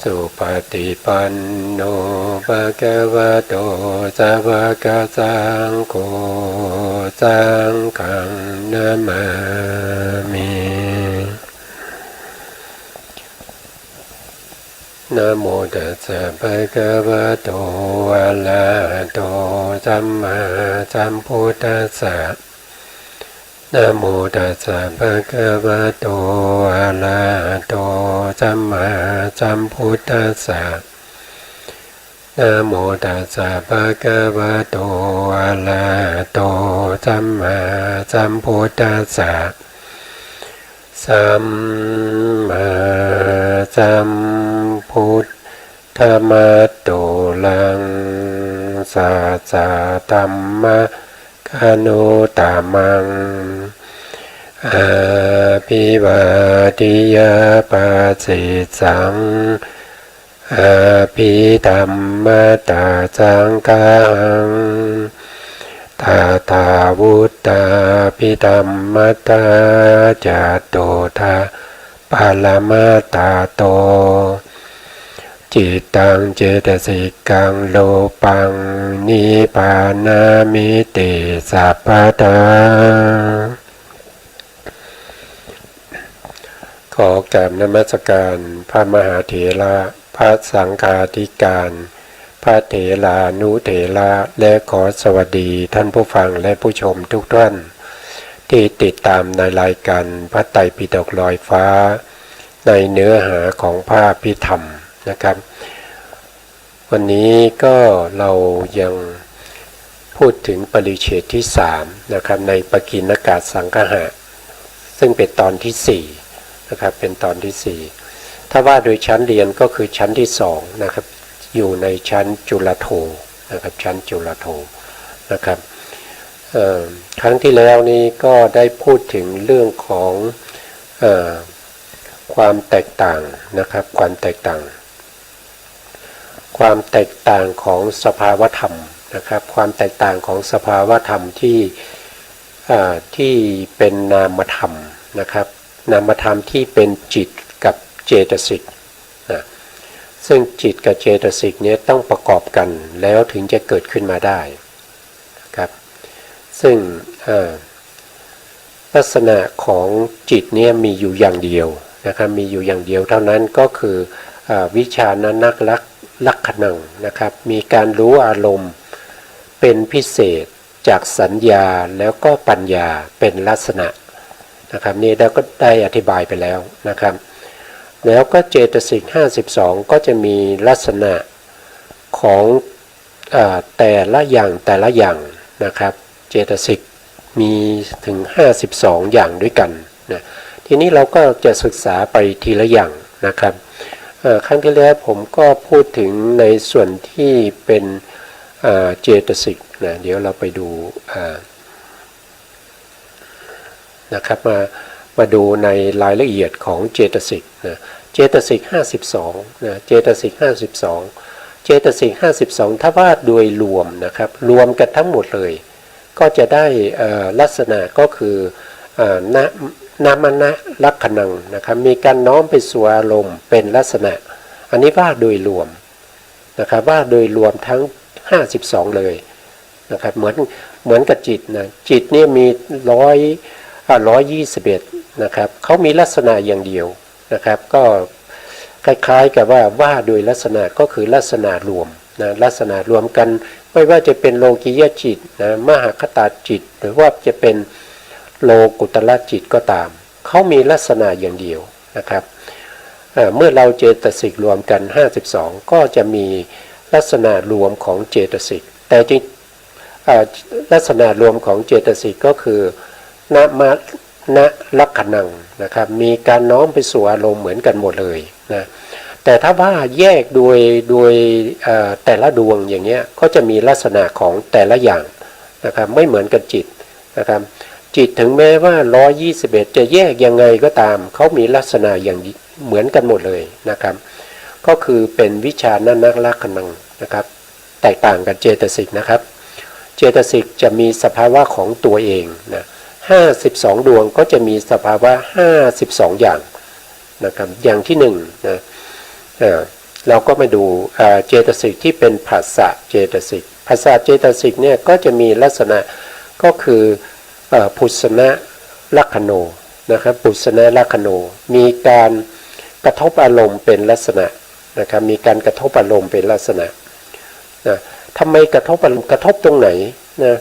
สุปฏิปันโนภะคะวะโตสาวกสังโฆสังฆังนะมามินะโมตัสสะภะคะวะโตอะระหะโตสัมมาสัมพุทธัสสะนะโมตัสสะภะคะวะโตอะระหะโตสัมมาสัมพุทธัสสะนะโมตัสสะภะคะวะโตอะระหะโตสัมมาสัมพุทธัสสะสัมมาสัมพุทธมัตโตลังสัจจธัมมะคโนตามังอาภิวาทิยาปัสสิสังอาภิธัมมตาสังฆังตาตาวุตตาภิธัมมตาจัตโตทาปาลมาตาโตจิตตังเจตสิกังโลปังนิพพานามิติสัพพทาขอกราบนมัสการพระมหาเถระพระสังฆาธิการพระเถรานุเถระและขอสวัสดีท่านผู้ฟังและผู้ชมทุกท่านที่ติดตามในรายการพระไตรปิฎกลอยฟ้าในเนื้อหาของพระอภิธรรมนะครับวันนี้ก็เรายังพูดถึงปริเฉดที่3นะครับในปกิณกสังคหะซึ่งเป็นตอนที่4นะครับเป็นตอนที่4ถ้าว่าโดยชั้นเรียนก็คือชั้นที่2นะครับอยู่ในชั้นจุลโทนะครับชั้นจุลโทนะครับครั้งที่แล้วนี้ก็ได้พูดถึงเรื่องของความแตกต่างนะครับความแตกต่างของสภาวธรรมนะครับความแตกต่างของสภาวธรรมที่เป็นนามธรรมนะครับนามธรรมที่เป็นจิตกับเจตสิกนะซึ่งจิตกับเจตสิกนี้ต้องประกอบกันแล้วถึงจะเกิดขึ้นมาได้ครับซึ่งลักษณะของจิตเนี่ยมีอยู่อย่างเดียวนะครับมีอยู่อย่างเดียวเท่านั้นก็คือวิชานักลักขณังนะครับมีการรู้อารมณ์เป็นพิเศษจากสัญญาแล้วก็ปัญญาเป็นลักษณะนะครับนี่เราก็ได้อธิบายไปแล้วนะครับแล้วก็เจตสิก52ก็จะมีลักษณะของแต่ละอย่างนะครับเจตสิกมีถึง52อย่างด้วยกันนะทีนี้เราก็จะศึกษาไปทีละอย่างนะครับครั้งที่แล้วผมก็พูดถึงในส่วนที่เป็นเจตสิกนะเดี๋ยวเราไปดูนะครับมาดูในรายละเอียดของเจตสิกนะเจตสิก52นะเจตสิก52ถ้าว่าโดยรวมนะครับรวมกันทั้งหมดเลยก็จะได้ลักษณะก็คือนามนะลักขณังนะครับมีการน้อมไปสู่อารมณ์เป็นลักษณะอันนี้ว่าโดยรวมนะครับว่าโดยรวมทั้ง52เลยนะครับเหมือนกับจิตนะจิตนี่มี121นะครับเขามีลักษณะอย่างเดียวนะครับก็คล้ายๆกับว่าโดยลักษณะก็คือลักษณะรวมนะลักษณะรวมกันไม่ว่าจะเป็นโลกิยจิตนะมหคตาจิตหรือว่าจะเป็นโลกุตละจิตก็ตามเขามีลักษณะอย่างเดียวนะครับเมื่อเราเจตสิกรวมกัน52ก็จะมีลักษณะรวมของเจตสิกแต่จริงลักษณะรวมของเจตสิกก็คือณลักขณังนะครับมีการน้อมไปสู่อารมณ์เหมือนกันหมดเลยนะแต่ถ้าว่าแยกโดยแต่ละดวงอย่างเงี้ยก็จะมีลักษณะของแต่ละอย่างนะครับไม่เหมือนกับจิตนะครับจิตถึงแม้ว่า121จะแยกยังไงก็ตามเขามีลักษณะอย่างเหมือนกันหมดเลยนะครับก็คือเป็นวิชานักลักขณังนะครับแตกต่างกับเจตสิกนะครับเจตสิกจะมีสภาวะของตัวเองนะ52ดวงก็จะมีสภาวะ52อย่างนะครับอย่างที่1นะ เราก็มาดูเจตสิกที่เป็นภาษาเจตสิกภาษาเจตสิกเนี่ยก็จะมีลักษณะก็คือพุสนะลักขโนนะครับพุสนะลักขโนมีการกระทบอารมณ์เป็นลักษณะนะครับมีการกระทบอารมณ์เป็นลักษณะนะทำไมกระทบอารมณ์กระทบตรงไหนนะ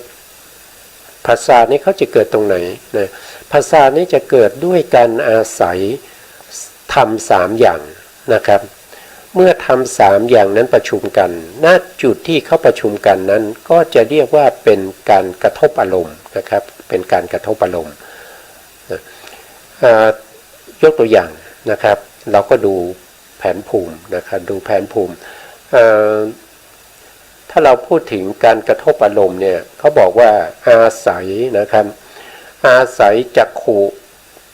ภาษานี้เขาจะเกิดตรงไหนนะภาษานี้จะเกิดด้วยการอาศัยทำสามอย่างนะครับเมื่อทำสามอย่างนั้นประชุมกันณจุดที่เขาประชุมกันนั้นก็จะเรียกว่าเป็นการกระทบอารมณ์นะครับเป็นการกระทบอารมณ์ยกตัวอย่างนะครับเราก็ดูแผนภูมินะครับดูแผนภูมิถ้าเราพูดถึงการกระทบอารมณ์เนี่ยเขาบอกว่าอาศัยนะครับอาศัยจักขุ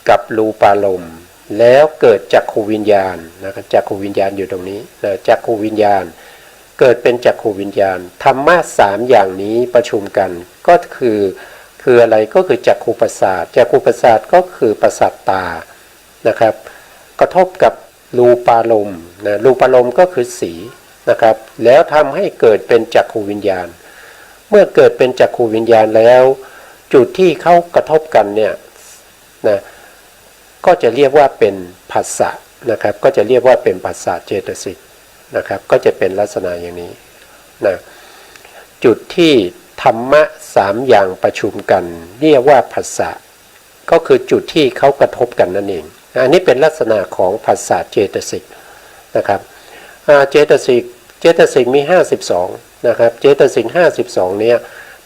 กับรูปารมณ์แล้วเกิดจักขุวิญญาณนะครับจักขุวิญญาณอยู่ตรงนี้นะจักขุวิญญาณเกิดเป็นจักขุวิญญาณธรรมะสามอย่างนี้ประชุมกันก็คืออะไรก็คือจักขุประสาทจักขุประสาทก็คือประสาทตานะครับกระทบกับรูปารมณ์นะรูปารมณ์ก็คือสีนะครับแล้วทำให้เกิดเป็นจักขุวิญญาณเมื่อเกิดเป็นจักขุวิญญาณแล้วจุดที่เขากระทบกันเนี่ยนะก็จะเรียกว่าเป็นภาษานะครับก็จะเรียกว่าเป็นภาษาเจตสิกนะครับก็จะเป็นลักษณะอย่างนี้นะจุดที่ธรรมะสามอย่างประชุมกันเรียกว่าภาษาก็คือจุดที่เขากระทบกันนั่นเองอันนี้เป็นลักษณะของภาษาเจตสิกนะครับเจตสิกมี52นะครับเจตสิก52เนี่ย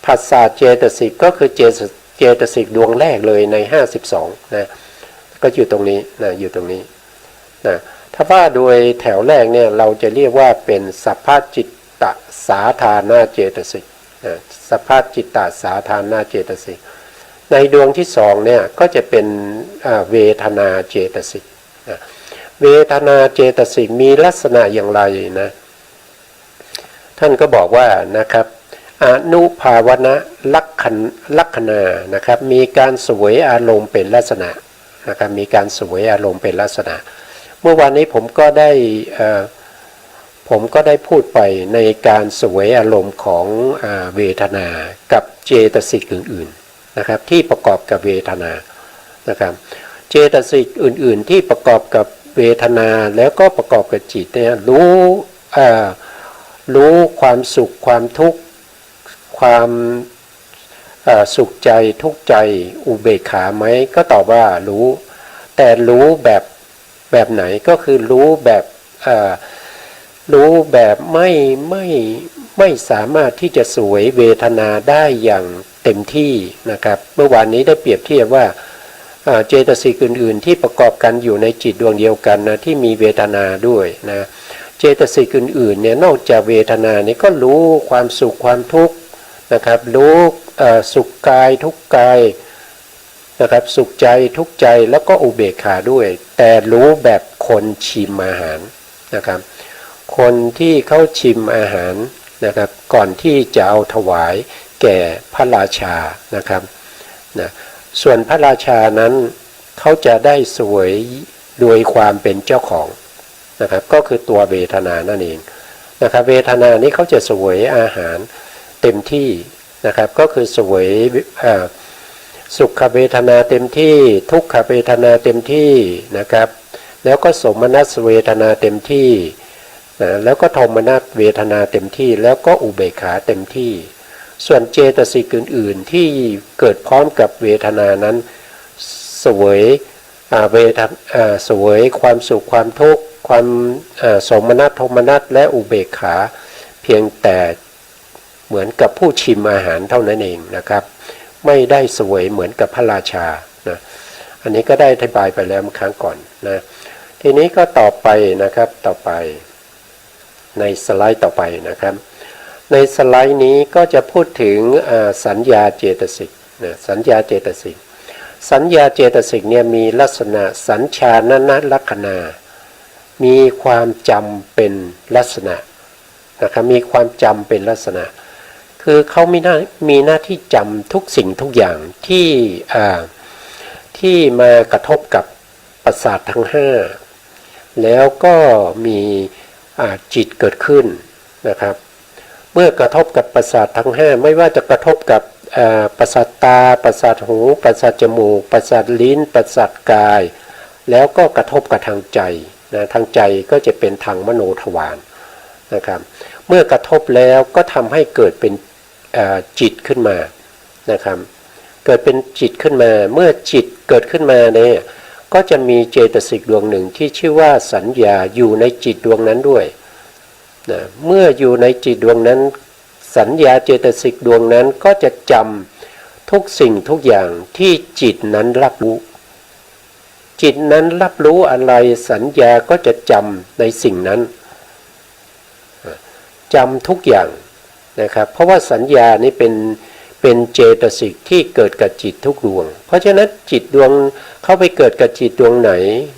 ภาษาเจตสิกก็คือเจตสิกดวงแรกเลยใน52นะก็อยู่ตรงนี้นะอยู่ตรงนี้นะถ้าว่าโดยแถวแรกเนี่ยเราจะเรียกว่าเป็นสัพพจิตตสาธารณเจตสิกนะสัพพจิตตสาธารณเจตสิกในดวงที่สองเนี่ยก็จะเป็นเวทนาเจตสิกนะเวทนาเจตสิกมีลักษณะอย่างไรนะท่านก็บอกว่านะครับอนุภาวนะลักขณานะครับมีการเสวยอารมณ์เป็นลักษณะนะครับมีการเสวยอารมณ์เป็นลักษณะเมื่อวานนี้ผมก็ได้พูดไปในการเสวยอารมณ์ของเวทนากับเจตสิกอื่นๆนะครับที่ประกอบกับเวทนานะครับเจตสิกอื่นๆที่ประกอบกับเวทนาแล้วก็ประกอบกับจิตเนี่ยรู้ความสุขความทุกข์ความสุขใจทุกข์ใจอุเบกขาไหมก็ตอบว่ารู้แต่รู้แบบไหนก็คือรู้แบบไม่สามารถที่จะสวยเวทนาได้อย่างเต็มที่นะครับเมื่อวานนี้ได้เปรียบเทียบว่าเจตสิกอื่นๆที่ประกอบกันอยู่ในจิตดวงเดียวกันนะที่มีเวทนาด้วยนะเจตสิกอื่นๆเนี่ยนอกจากเวทนานี้ก็รู้ความสุขความทุกข์นะครับรู้สุขกายทุกกายนะครับสุขใจทุกใจแล้วก็อุเบกขาด้วยแต่รู้แบบคนชิมอาหารนะครับคนที่เขาชิมอาหารนะครับก่อนที่จะเอาถวายแก่พระราชานะครับนะส่วนพระราชานั้นเขาจะได้สวยโดยความเป็นเจ้าของนะครับก็คือตัวเวทนานั่นเองนะครับเวทนานี้เขาจะสวยอาหารเต็มที่นะครับก็คือสวยสุขเวทนาเต็มที่ทุกขเวทนาเต็มที่นะครับแล้วก็สมนัสเวทนาเต็มที่นะแล้วก็โทมนัสเวทนาเต็มที่แล้วก็อุเบกขาเต็มที่ส่วนเจตสิกอื่นๆที่เกิดพร้อมกับเวทนานั้นสวยสวยความสุขความทุกข์ความสมนัสโทมนัสและอุเบกขาเพียงแต่เหมือนกับผู้ชิมอาหารเท่านั้นเองนะครับไม่ได้สวยเหมือนกับพระราชานะอันนี้ก็ได้อธิบายไปแล้วเมื่อครั้งก่อนนะทีนี้ก็ต่อไปนะครับต่อไปในสไลด์ต่อไปนะครับในสไลด์นี้ก็จะพูดถึงสัญญาเจตสิกนะสัญญาเจตสิกสัญญาเจตสิกเนี่ยมีลักษณะสัญชานนลักขณามีความจำเป็นลักษณะนะครับมีความจำเป็นลักษณะคือเขามีหน้าที่จำทุกสิ่งทุกอย่างที่มากระทบกับประสาททั้ง5แล้วก็มี จิตเกิดขึ้นนะครับเมื่อกระทบกับประสาททั้ง5ไม่ว่าจะกระทบกับประสาทตาประสาทหูประสาทจมูกประสาทลิ้นประสาทกายแล้วก็กระทบกับทางใจนะทางใจก็จะเป็นทางมโนทวารนะครับเมื่อกระทบแล้วก็ทำให้เกิดเป็นจิตขึ้นมานะครับเกิดเป็นจิตขึ้นมาเมื่อจิตเกิดขึ้นมาเนี่ยก็จะมีเจตสิกดวงหนึ่งที่ชื่อว่าสัญญาอยู่ในจิตดวงนั้นด้วยนะเมื่ออยู่ในจิตดวงนั้นสัญญาเจตสิกดวงนั้นก็จะจำทุกสิ่งทุกอย่างที่จิตนั้นรับรู้จิตนั้นรับรู้อะไรสัญญาก็จะจำในสิ่งนั้นจำทุกอย่างนะครับเพราะว่าสัญญานี้เป็นเจตสิกที่เกิดกับจิตทุกดวงเพราะฉะนั้นจิตดวงเข้าไปเกิดกับจิตดวงไหน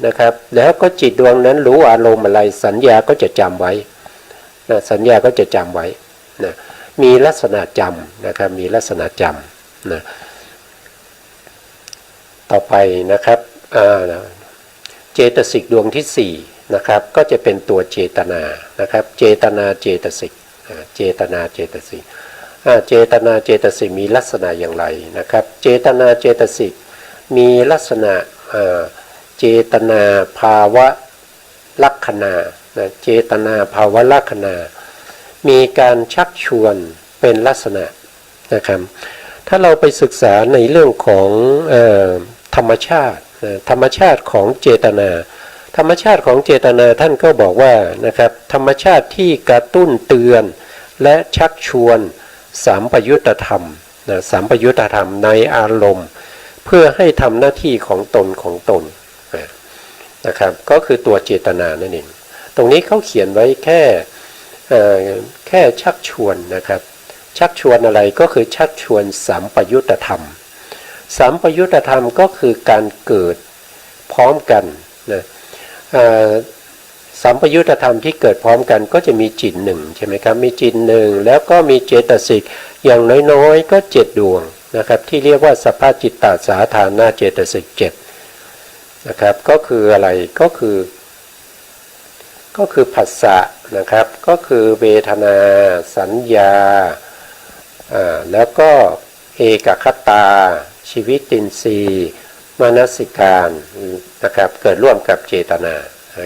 นะครับแล้วก็จิตดวงนั้นรู้อารมณ์อะไรสัญญาก็จะจำไว้นะสัญญาก็จะจำไว้นะมีลักษณะจำนะครับมีลักษณะจำนะต่อไปนะครับเจตสิกดวงที่4นะครับก็จะเป็นตัวเจตนานะครับเจตนาเจตสิกเจตนาเจตสิกเจตนาเจตสิกมีลักษณะอย่างไรนะครับเจตนาเจตสิกมีลักษณะเจตนาภาวะลักขณาเจตนาภาวะลักขณามีการชักชวนเป็นลักษณะนะครับถ้าเราไปศึกษาในเรื่องของธรรมชาติของเจตนาธรรมชาติของเจตนาท่านก็บอกว่านะครับธรรมชาติที่กระตุ้นเตือนและชักชวนสัมปยุตธรรมสัมปยุตธรรมในอารมณ์เพื่อให้ทำหน้าที่ของตนนะครับก็คือตัวเจตนานั่นเองตรงนี้เขาเขียนไว้แค่ชักชวนนะครับชักชวนอะไรก็คือชักชวนสัมปยุตธรรมสัมปยุตธรรมก็คือการเกิดพร้อมกันนะสัมปยุตธรรมที่เกิดพร้อมกันก็จะมีจิตหนึ่งใช่ไหมครับมีจิตหนึ่งแล้วก็มีเจตสิกอย่างน้อยๆก็7ดวงนะครับที่เรียกว่าสัพพจิตตสาธารณเจตสิก7นะครับก็คืออะไรก็คือผัสสะนะครับก็คือเวทนาสัญญาแล้วก็เอกคตาชีวิตินทรีย์มนสิการนะครับเกิดร่วมกับเจตนาน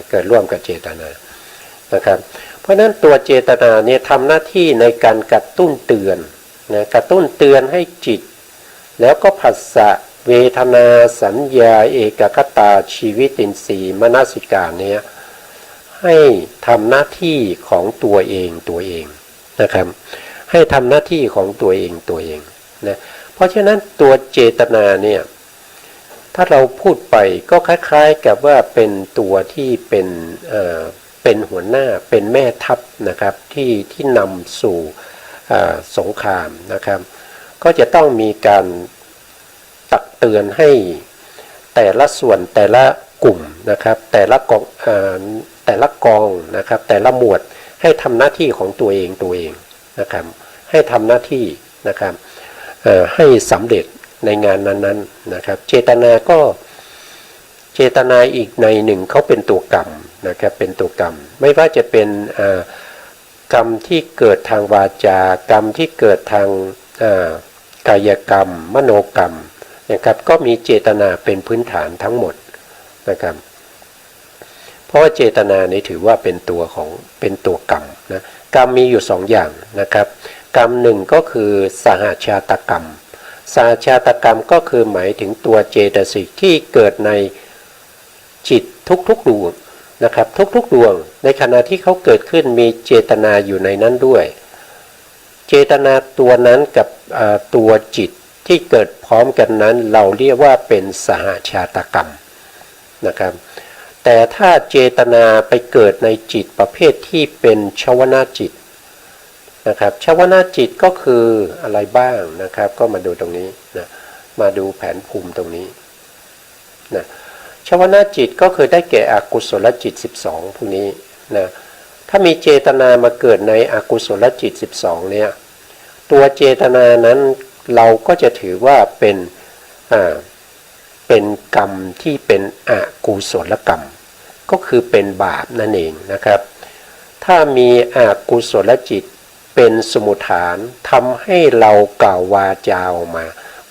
ะครับเพราะฉะนั้นตัวเจตนาเนี่ยทำหน้าที่ในการกระตุ้นเตือนนะกระตุ้นเตือนให้จิตแล้วก็ผัสสะเวทนาสัญญาเอกคตาชีวิตินทรีย์มนสิการเนี่ยให้ทำหน้าที่ของตัวเองนะครับให้ทำหน้าที่ของตัวเองนะเพราะฉะนั้นตัวเจตนาเนี่ยถ้าเราพูดไปก็คล้ายๆกับว่าเป็นตัวที่เป็นหัวหน้าเป็นแม่ทัพนะครับที่นำสู่สงครามนะครับก็จะต้องมีการตักเตือนให้แต่ละส่วนแต่ละกลุ่มนะครับแต่ละกองนะครับแต่ละหมวดให้ทำหน้าที่ของตัวเองนะครับให้ทำหน้าที่นะครับให้สำเร็จในงานนั้นๆนะครับเจตนาอีกในหนึ่งเขาเป็นตัวกรรมนะครับเป็นตัวกรรมไม่ว่าจะเป็นกรรมที่เกิดทางวาจากรรมที่เกิดทางกายกรรมมโนกรรมนะครับก็มีเจตนาเป็นพื้นฐานทั้งหมดนะครับเพราะว่าเจตนานี้ถือว่าเป็นตัวกรรมนะกรรมมีอยู่2อย่างนะครับกรรมหนึ่งก็คือสหชาตกรรมสหชาตกรรมก็คือหมายถึงตัวเจตสิกที่เกิดในจิตทุกๆดวงนะครับทุกๆดวงในขณะที่เขาเกิดขึ้นมีเจตนาอยู่ในนั้นด้วยเจตนาตัวนั้นกับตัวจิตที่เกิดพร้อมกันนั้นเราเรียกว่าเป็นสหชาตกรรมนะครับแต่ถ้าเจตนาไปเกิดในจิตประเภทที่เป็นชวนาจิตนะครับชวนาจิตก็คืออะไรบ้างนะครับก็มาดูตรงนี้นะมาดูแผนภูมิตรงนี้นะชวนาจิตก็คือได้แก่อกุศลจิต12พวกนี้นะถ้ามีเจตนามาเกิดในอกุศลจิต12เนี่ยตัวเจตนานั้นเราก็จะถือว่าเป็นกรรมที่เป็นอกุศลกรรมก็คือเป็นบาปนั่นเองนะครับ ถ้ามีอกุศลจิตเป็นสมุฏฐานทำให้เรากล่าววาจาออกมา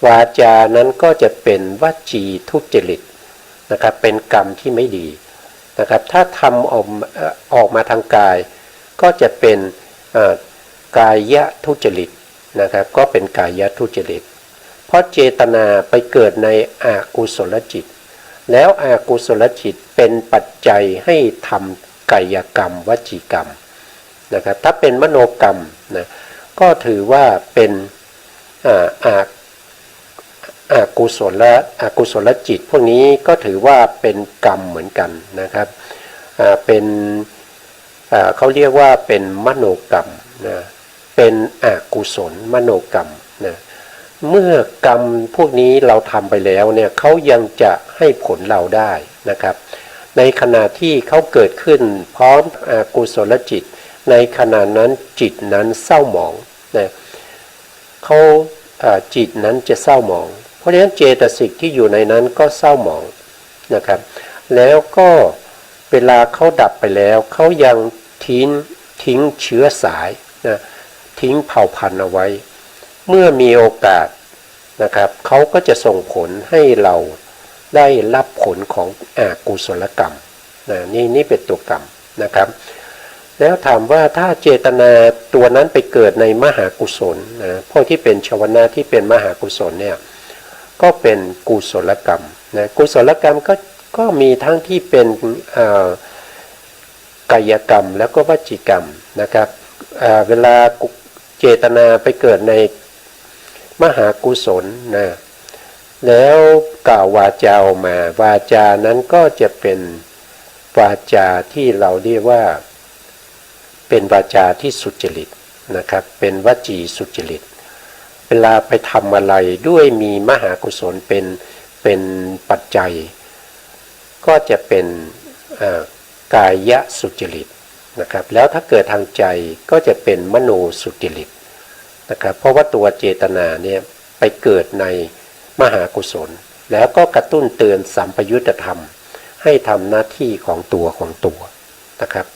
วาจานั้นก็จะเป็นวจีทุจริตนะครับเป็นกรรมที่ไม่ดีนะครับถ้าทำออกมาทางกายก็จะเป็นกายทุจริตนะครับก็เป็นกายทุจริตเพราะเจตนาไปเกิดในอกุศลจิตแล้วอกุศลจิตเป็นปัจจัยให้ทำกายกรรมวจีกรรมนะครับถ้าเป็นมโนกรรมนะก็ถือว่าเป็นอกุศลจิตพวกนี้ก็ถือว่าเป็นกรรมเหมือนกันนะครับเป็นเขาเรียกว่าเป็นมโนกรรมนะเป็นอกุศลมโนกรรมนะเมื่อกรรมพวกนี้เราทำไปแล้วเนี่ยเขายังจะให้ผลเราได้นะครับในขณะที่เขาเกิดขึ้นพร้อมอกุศลจิตในขณะนั้นจิตนั้นเศร้าหมองนะเขาจิตนั้นจะเศร้าหมองเพราะฉะนั้นเจตสิกที่อยู่ในนั้นก็เศร้าหมองนะครับแล้วก็เวลาเขาดับไปแล้วเขายังทิ้งเชื้อสายนะทิ้งเผ่าพันธุ์เอาไว้เมื่อมีโอกาสนะครับเขาก็จะส่งผลให้เราได้รับผลของอกุศลกรรมนะนี่เป็นตัวกรรมนะครับแล้วถามว่าถ้าเจตนาตัวนั้นไปเกิดในมหากุศลนะพวกที่เป็นชวนะที่เป็นมหากุศลเนี่ยก็เป็นกุศลกรรมนะกุศลกรรมก็มีทั้งที่เป็นกายกรรมแล้วก็วจีกรรมนะครับเวลาเจตนาไปเกิดในมหากุศลนะแล้วกล่าววาจาออกมาวาจานั้นก็จะเป็นวาจาที่เราเรียกว่าเป็นวาจาที่สุจริตนะครับเป็นวจีสุจริตเวลาไปทำอะไรด้วยมีมหากุศลเป็นปัจจัยก็จะเป็นกายสุจริตนะครับแล้วถ้าเกิดทางใจก็จะเป็นมโนสุจริตนะครับเพราะว่าตัวเจตนาเนี่ยไปเกิดในมหากุศลแล้วก็กระตุ้นเตือนสัมปยุตธรรมให้ทำหน้าที่ของตัวนะครับ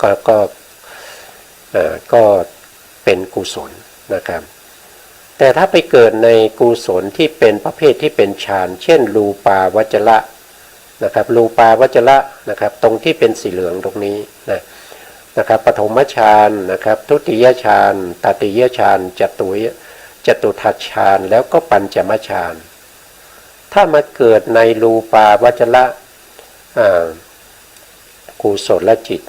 ก็เป็นกุศลนะครับแต่ถ้าไปเกิดในกุศลที่เป็นประเภทที่เป็นฌานเช่นรูปาวจระนะครับรูปาวจระนะครับตรงที่เป็นสีเหลืองตรงนี้นะครับปฐมฌานนะครับทุติยฌานตติยฌานจตุทัชฌานแล้วก็ปัญจมฌานถ้ามาเกิดในรูปาวจระกุศลจิต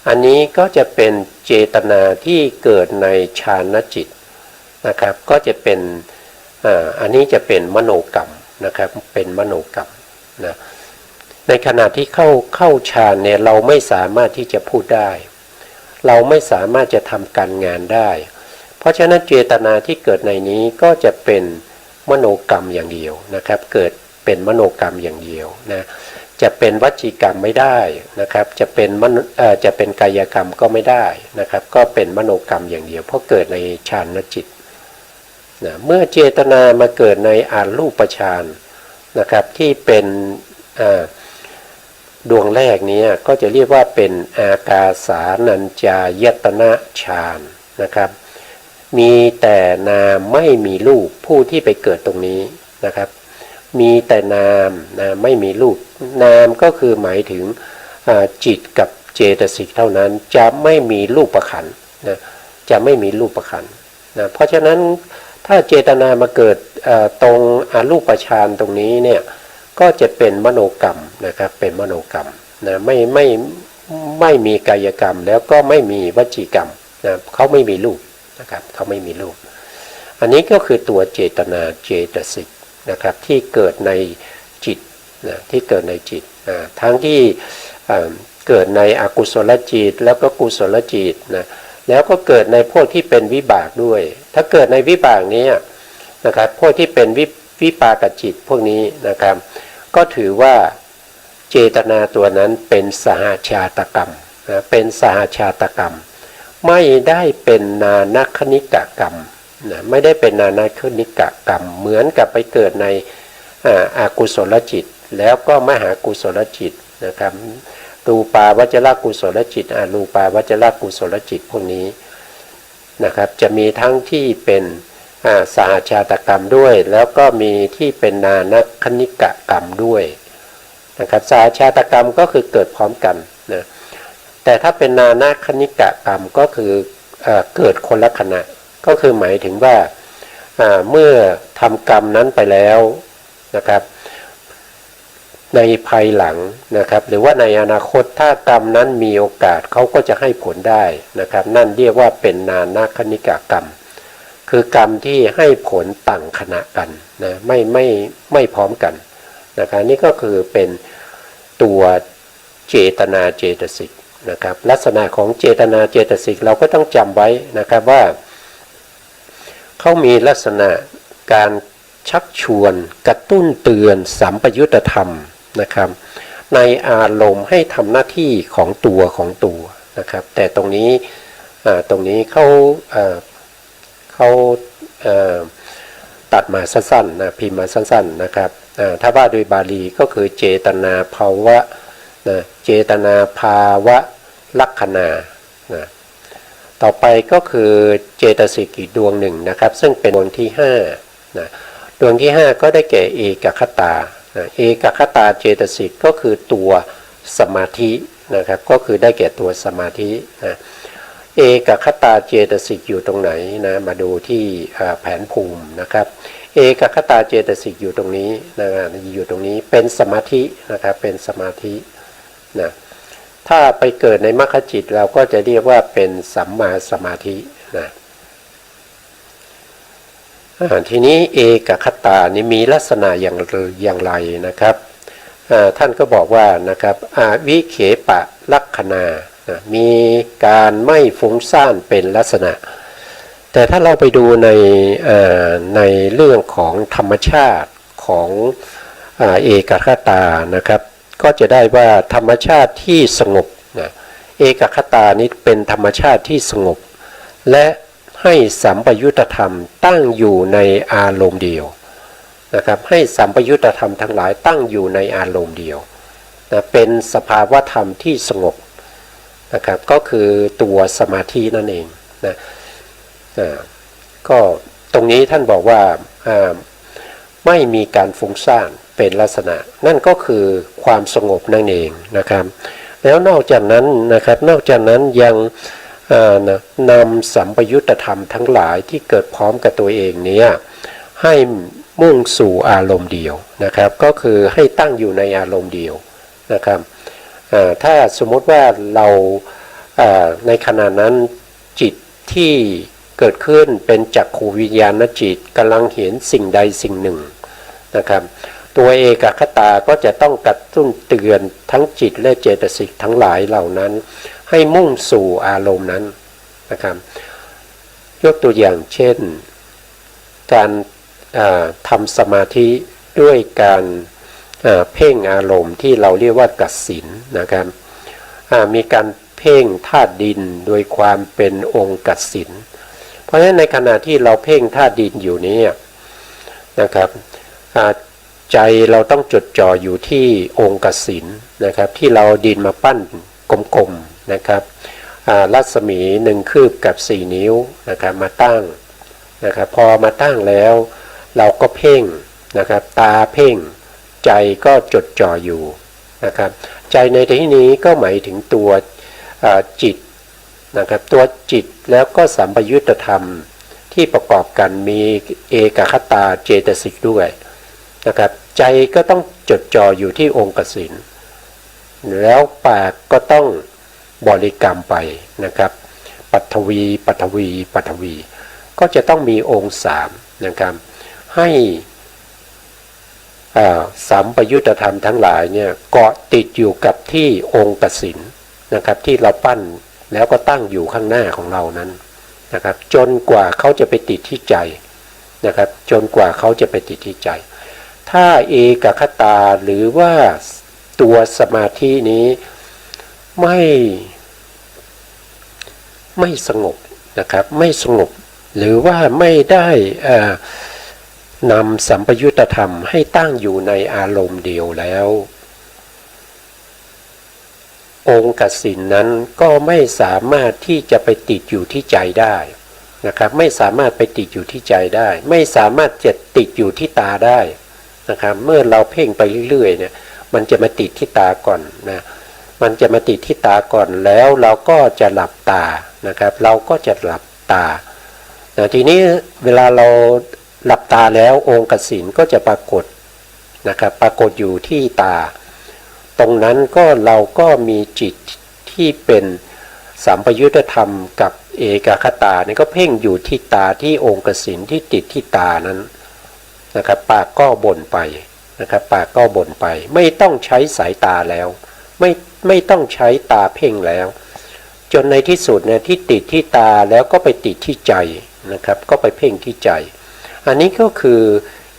อันนี้ก็จะเป็นเจตนาที่เกิดในฌานจิตนะครับก็จะเป็นอันนี้จะเป็นมโนกรรมนะครับเป็นมโนกรรมนะในขณะที่เข้าฌานเนี่ยเราไม่สามารถที่จะพูดได้เราไม่สามารถจะทำการงานได้เพราะฉะนั้นเจตนาที่เกิดในนี้ก็จะเป็นมโนกรรมอย่างเดียวนะครับเกิดเป็นมโนกรรมอย่างเดียวนะจะเป็นวจีกรรมไม่ได้นะครับจะเป็นกายกรรมก็ไม่ได้นะครับก็เป็นมโนกรรมอย่างเดียวเพราะเกิดในฌานจิตนะเมื่อเจตนามาเกิดในอรูปฌานนะครับที่เป็นดวงแรกนี้ก็จะเรียกว่าเป็นอากาสานัญจายตนะฌานนะครับมีแต่นามไม่มีรูปผู้ที่ไปเกิดตรงนี้นะครับมีแต่นามนะไม่มีรูปนามก็คือหมายถึงจิตกับเจตสิกเท่านั้นจะไม่มีรูปขันธ์นะจะไม่มีรูปขันธ์นะเพราะฉะนั้นถ้าเจตนามาเกิดตรงอรูปฌานตรงนี้เนี่ยก็จะเป็นมโนกรรมนะครับเป็นมโนกรรมนะไม่มีกายกรรมแล้วก็ไม่มีวจีกรรมนะเขาไม่มีรูปนะครับเขาไม่มีรูปอันนี้ก็คือตัวเจตนาเจตสิกนะครับที่เกิดในจิตนะที่เกิดในจิตทั้งที่เกิดในอกุศลจิตแล้วก็กุศลจิตนะแล้วก็เกิดในพวกที่เป็นวิบากด้วยถ้าเกิดในวิบากนี้นะครับพวกที่เป็นวิปากจิตพวกนี้นะครับก็ถือว่าเจตนาตัวนั้นเป็นสหชาตกรรมนะเป็นสหชาตกรรมไม่ได้เป็นนานัคณิกกรรมนะไม่ได้เป็นนานัคณิกกรรมเหมือนกับไปเกิดในอกุศลจิตแล้วก็มหากุศลจิตนะครับ รูปาวจรกุศลจิตอรูปาวจรกุศลจิตพวกนี้นะครับจะมีทั้งที่เป็นสหชาตกรรมด้วยแล้วก็มีที่เป็นนานัคคณิกกรรมด้วยนะครับสหชาตกรรมก็คือเกิดพร้อมกันนะแต่ถ้าเป็นนานัคคณิกกรรมก็คือเกิดคนละขณะก็คือหมายถึงว่าเมื่อทำกรรมนั้นไปแล้วนะครับในภายหลังนะครับหรือว่าในอนาคตถ้ากรรมนั้นมีโอกาสเขาก็จะให้ผลได้นะครับนั่นเรียกว่าเป็นนานัคคณิกกรรมคือกรรมที่ให้ผลต่างขณะกันนะไม่พร้อมกันนะครับนี่ก็คือเป็นตัวเจตนาเจตสิกนะครับลักษณะของเจตนาเจตสิกเราก็ต้องจำไว้นะครับว่าเขามีลักษณะการชักชวนกระตุ้นเตือนสัมปยุตธรรมนะครับในอารมณ์ให้ทำหน้าที่ของตัวนะครับแต่ตรงนี้เขาตัดมาสั้นๆนะพิมพ์มาสั้นๆนะครับถ้าว่าโดยบาลีก็คือเจตนาภาวะนะเจตนาภาวะลักขณานะต่อไปก็คือเจตสิกอีกดวงหนึ่งนะครับซึ่งเป็นดวงที่5นะดวงที่5ก็ได้แก่เอกคตาเอกคตาเจตสิกก็คือตัวสมาธินะครับก็คือได้แก่ตัวสมาธินะเอกคตาเจตสิกอยู่ตรงไหนนะมาดูที่แผนภูมินะครับเอกคตาเจตสิกอยู่ตรงนี้นะอยู่ตรงนี้เป็นสมาธินะครับเป็นสมาธินะถ้าไปเกิดในมรรคจิตเราก็จะเรียกว่าเป็นสัมมาสมาธินะทีนี้เอกคตานี่มีลักษณะอย่างไรนะครับท่านก็บอกว่านะครับวิเขปะลักขณามีการไม่ฟุ้งซ่านเป็นลักษณะแต่ถ้าเราไปดูในเรื่องของธรรมชาติของเอกคตานะครับก็จะได้ว่าธรรมชาติที่สงบนะเอกคตานี้เป็นธรรมชาติที่สงบและให้สัมปยุตธรรมตั้งอยู่ในอารมณ์เดียวนะครับให้สัมปยุตธรรมทั้งหลายตั้งอยู่ในอารมณ์เดียวนะเป็นสภาวธรรมที่สงบนะครับก็คือตัวสมาธินั่นเองนะก็ตรงนี้ท่านบอกว่าไม่มีการฟุ้งซ่านเป็นลักษณะนั่นก็คือความสงบนั่นเองนะครับแล้วนอกจากนั้นนะครับนอกจากนั้นยังนำสัมปยุตธรรมทั้งหลายที่เกิดพร้อมกับตัวเองเนี่ยให้มุ่งสู่อารมณ์เดียวนะครับก็คือให้ตั้งอยู่ในอารมณ์เดียวนะครับถ้าสมมติว่าเราในขณะนั้นจิตที่เกิดขึ้นเป็นจักขูวิญญาณจิตกำลังเห็นสิ่งใดสิ่งหนึ่งนะครับตัวเอกคตาก็จะต้องกระตุ้นเตือนทั้งจิตและเจตสิกทั้งหลายเหล่านั้นให้มุ่งสู่อารมณ์นั้นนะครับยกตัวอย่างเช่นการทำสมาธิด้วยการเพ่งอารมณ์ที่เราเรียกว่ากัสสินนะครับมีการเพ่งธาตุดินโดยความเป็นองค์กัสสินเพราะฉะนั้นในขณะที่เราเพ่งธาตุดินอยู่นี้นะครับใจเราต้องจดจ่ออยู่ที่องค์กัสสินนะครับที่เราดินมาปั้นกลมๆนะครับรัศมี1 คืบกับ 4 นิ้วนะครับมาตั้งนะครับพอมาตั้งแล้วเราก็เพ่งนะครับตาเพ่งใจก็จดจ่ออยู่นะครับใจในที่นี้ก็หมายถึงตัวจิตนะครับตัวจิตแล้วก็สัมปยุตธรรมที่ประกอบกันมีเอกคตาเจตสิกด้วยนะครับใจก็ต้องจดจ่ออยู่ที่องค์กสิณแล้วปากก็ต้องบริกรรมไปนะครับปัทวีปัทวีปัทวีก็จะต้องมีองค์3นะครับให้สัมปยุตธรรมทั้งหลายเนี่ยเกาะติดอยู่กับที่องค์กสิณนะครับที่เราปั้นแล้วก็ตั้งอยู่ข้างหน้าของเรานั้นนะครับจนกว่าเขาจะไปติดที่ใจนะครับจนกว่าเขาจะไปติดที่ใจถ้าเอกคตาหรือว่าตัวสมาธินี้ไม่สงบนะครับไม่สงบหรือว่าไม่ได้นำสัมปยุตธรรมให้ตั้งอยู่ในอารมณ์เดียวแล้ว องค์กสิณนั้นก็ไม่สามารถที่จะไปติดอยู่ที่ใจได้นะครับไม่สามารถไปติดอยู่ที่ใจได้ไม่สามารถจะติดอยู่ที่ตาได้นะครับเมื่อเราเพ่งไปเรื่อยๆเนี่ยมันจะมาติดที่ตาก่อนนะมันจะมาติดที่ตาก่อนแล้วเราก็จะหลับตานะครับเราก็จะหลับตาทีนี้เวลาเราหลับตาแล้วองค์กสิณก็จะปรากฏนะครับปรากฏอยู่ที่ตาตรงนั้นก็เราก็มีจิตที่เป็นสัมปยุตธรรมกับเอกคตาเนี่ยก็เพ่งอยู่ที่ตาที่องค์กสิณที่ติดที่ตานั้นนะครับปากก็บ่นไปนะครับปากก็บ่นไปไม่ต้องใช้สายตาแล้วไม่ต้องใช้ตาเพ่งแล้วจนในที่สุดเนี่ยที่ติดที่ตาแล้วก็ไปติดที่ใจนะครับก็ไปเพ่งที่ใจอันนี้ก็คือ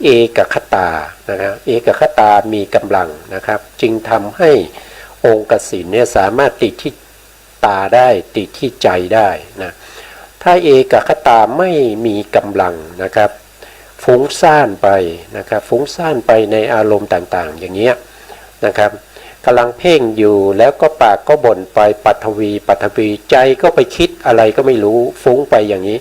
เอกคตานะครับเอกคตามีกำลังนะครับจึงทำให้องค์กสิณเนี่ยสามารถติดที่ตาได้ติดที่ใจได้นะถ้าเอกคตาไม่มีกำลังนะครับฟุ้งซ่านไปนะครับฟุ้งซ่านไปในอารมณ์ต่างๆอย่างเงี้ยนะครับกำลังเพ่งอยู่แล้วก็ปากก็บ่นไปปัทวีใจก็ไปคิดอะไรก็ไม่รู้ฟุ้งไปอย่างนี้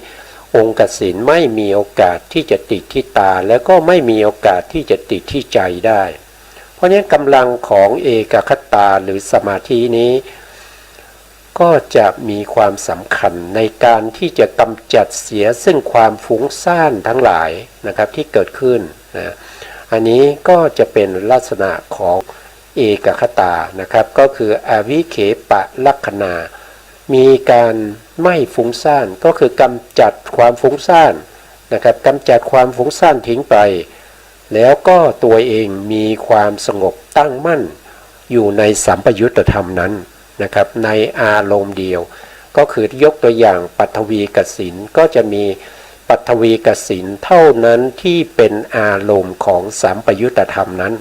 องค์กสิณไม่มีโอกาสที่จะติดที่ตาแล้วก็ไม่มีโอกาสที่จะติดที่ใจได้เพราะฉะนั้นกำลังของเอกคตาหรือสมาธินี้ก็จะมีความสำคัญในการที่จะกำจัดเสียซึ่งความฟุ้งซ่านทั้งหลายนะครับที่เกิดขึ้นนะอันนี้ก็จะเป็นลักษณะของเอกคตานะครับก็คืออวิเคปะลักขณามีการไม่ฟุ้งซ่านก็คือกำจัดความฟุ้งซ่านนะครับกำจัดความฟุ้งซ่านทิ้งไปแล้วก็ตัวเองมีความสงบตั้งมั่นอยู่ในสัมปยุตตธรรมนั้นนะครับในอารมณ์เดียวก็คือยกตัวอย่างปัทวีกสิณก็จะมีปัทวีกสิณเท่านั้นที่เป็นอารมณ์ของสัมปยุตตธรรมนั้น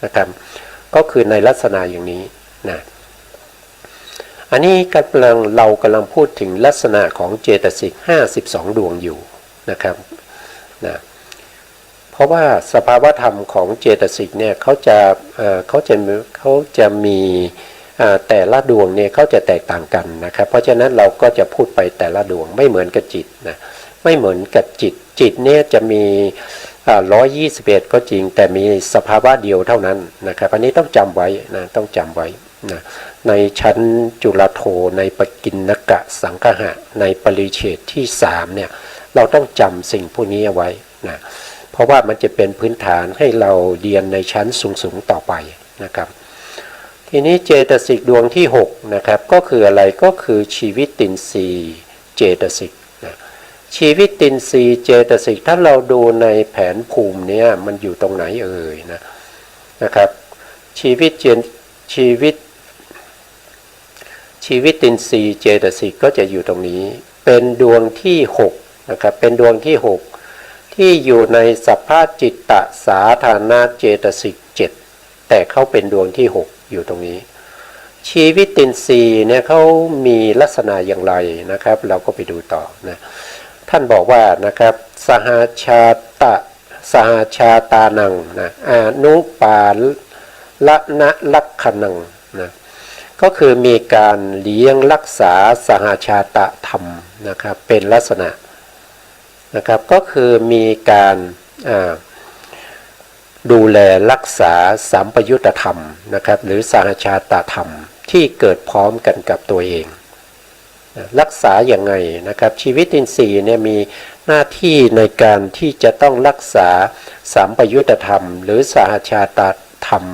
นะครับก็คือในลักษณะอย่างนี้นะอันนี้เรากำลังพูดถึงลักษณะของเจตสิก52ดวงอยู่นะครับนะเพราะว่าสภาวธรรมของเจตสิกเนี่ยเขาจะมีแต่ละดวงเนี่ยเขาจะแตกต่างกันนะครับเพราะฉะนั้นเราก็จะพูดไปแต่ละดวงไม่เหมือนกับจิตนะไม่เหมือนกับจิตเนี่ยจะมี121ก็จริงแต่มีสภาวะเดียวเท่านั้นนะครับอันนี้ต้องจำไว้นะต้องจำไว้นะในชั้นจุลโทในปกิณณกะสังคหะในปริเฉดที่3เนี่ยเราต้องจำสิ่งพวกนี้เอาไว้นะเพราะว่ามันจะเป็นพื้นฐานให้เราเรียนในชั้นสูงต่อไปนะครับทีนี้เจตสิกดวงที่6นะครับก็คืออะไรก็คือชีวิตตินทรีย์เจตสิกนะชีวิตตินทรีย์เจตสิกถ้าเราดูในแผนภูมิเนี่ยมันอยู่ตรงไหนนะครับชีวิตตินทรีย์เจตสิกก็จะอยู่ตรงนี้เป็นดวงที่6นะครับเป็นดวงที่6ที่อยู่ในสัพพะจิตตสาธารณเจตสิก7แต่เขาเป็นดวงที่6อยู่ตรงนี้ชีวิตตินทรีย์เนี่ยเขามีลักษณะอย่างไรนะครับเราก็ไปดูต่อนะท่านบอกว่านะครับสหชาตานังนะอนุปาละนะลักขณังนะก็คือมีการเลี้ยงรักษาสหชาตธรรมนะครับเป็นลักษณะนะครับก็คือมีการดูแลรักษาสัมปยุตตธรรมนะครับหรือสหชาตธรรมที่เกิดพร้อมกันกับตัวเองรักษาอย่างไงนะครับชีวิตอินทรีย์เนี่ยมีหน้าที่ในการที่จะต้องรักษาสัมปยุตตธรรมหรือสหชาตธรรม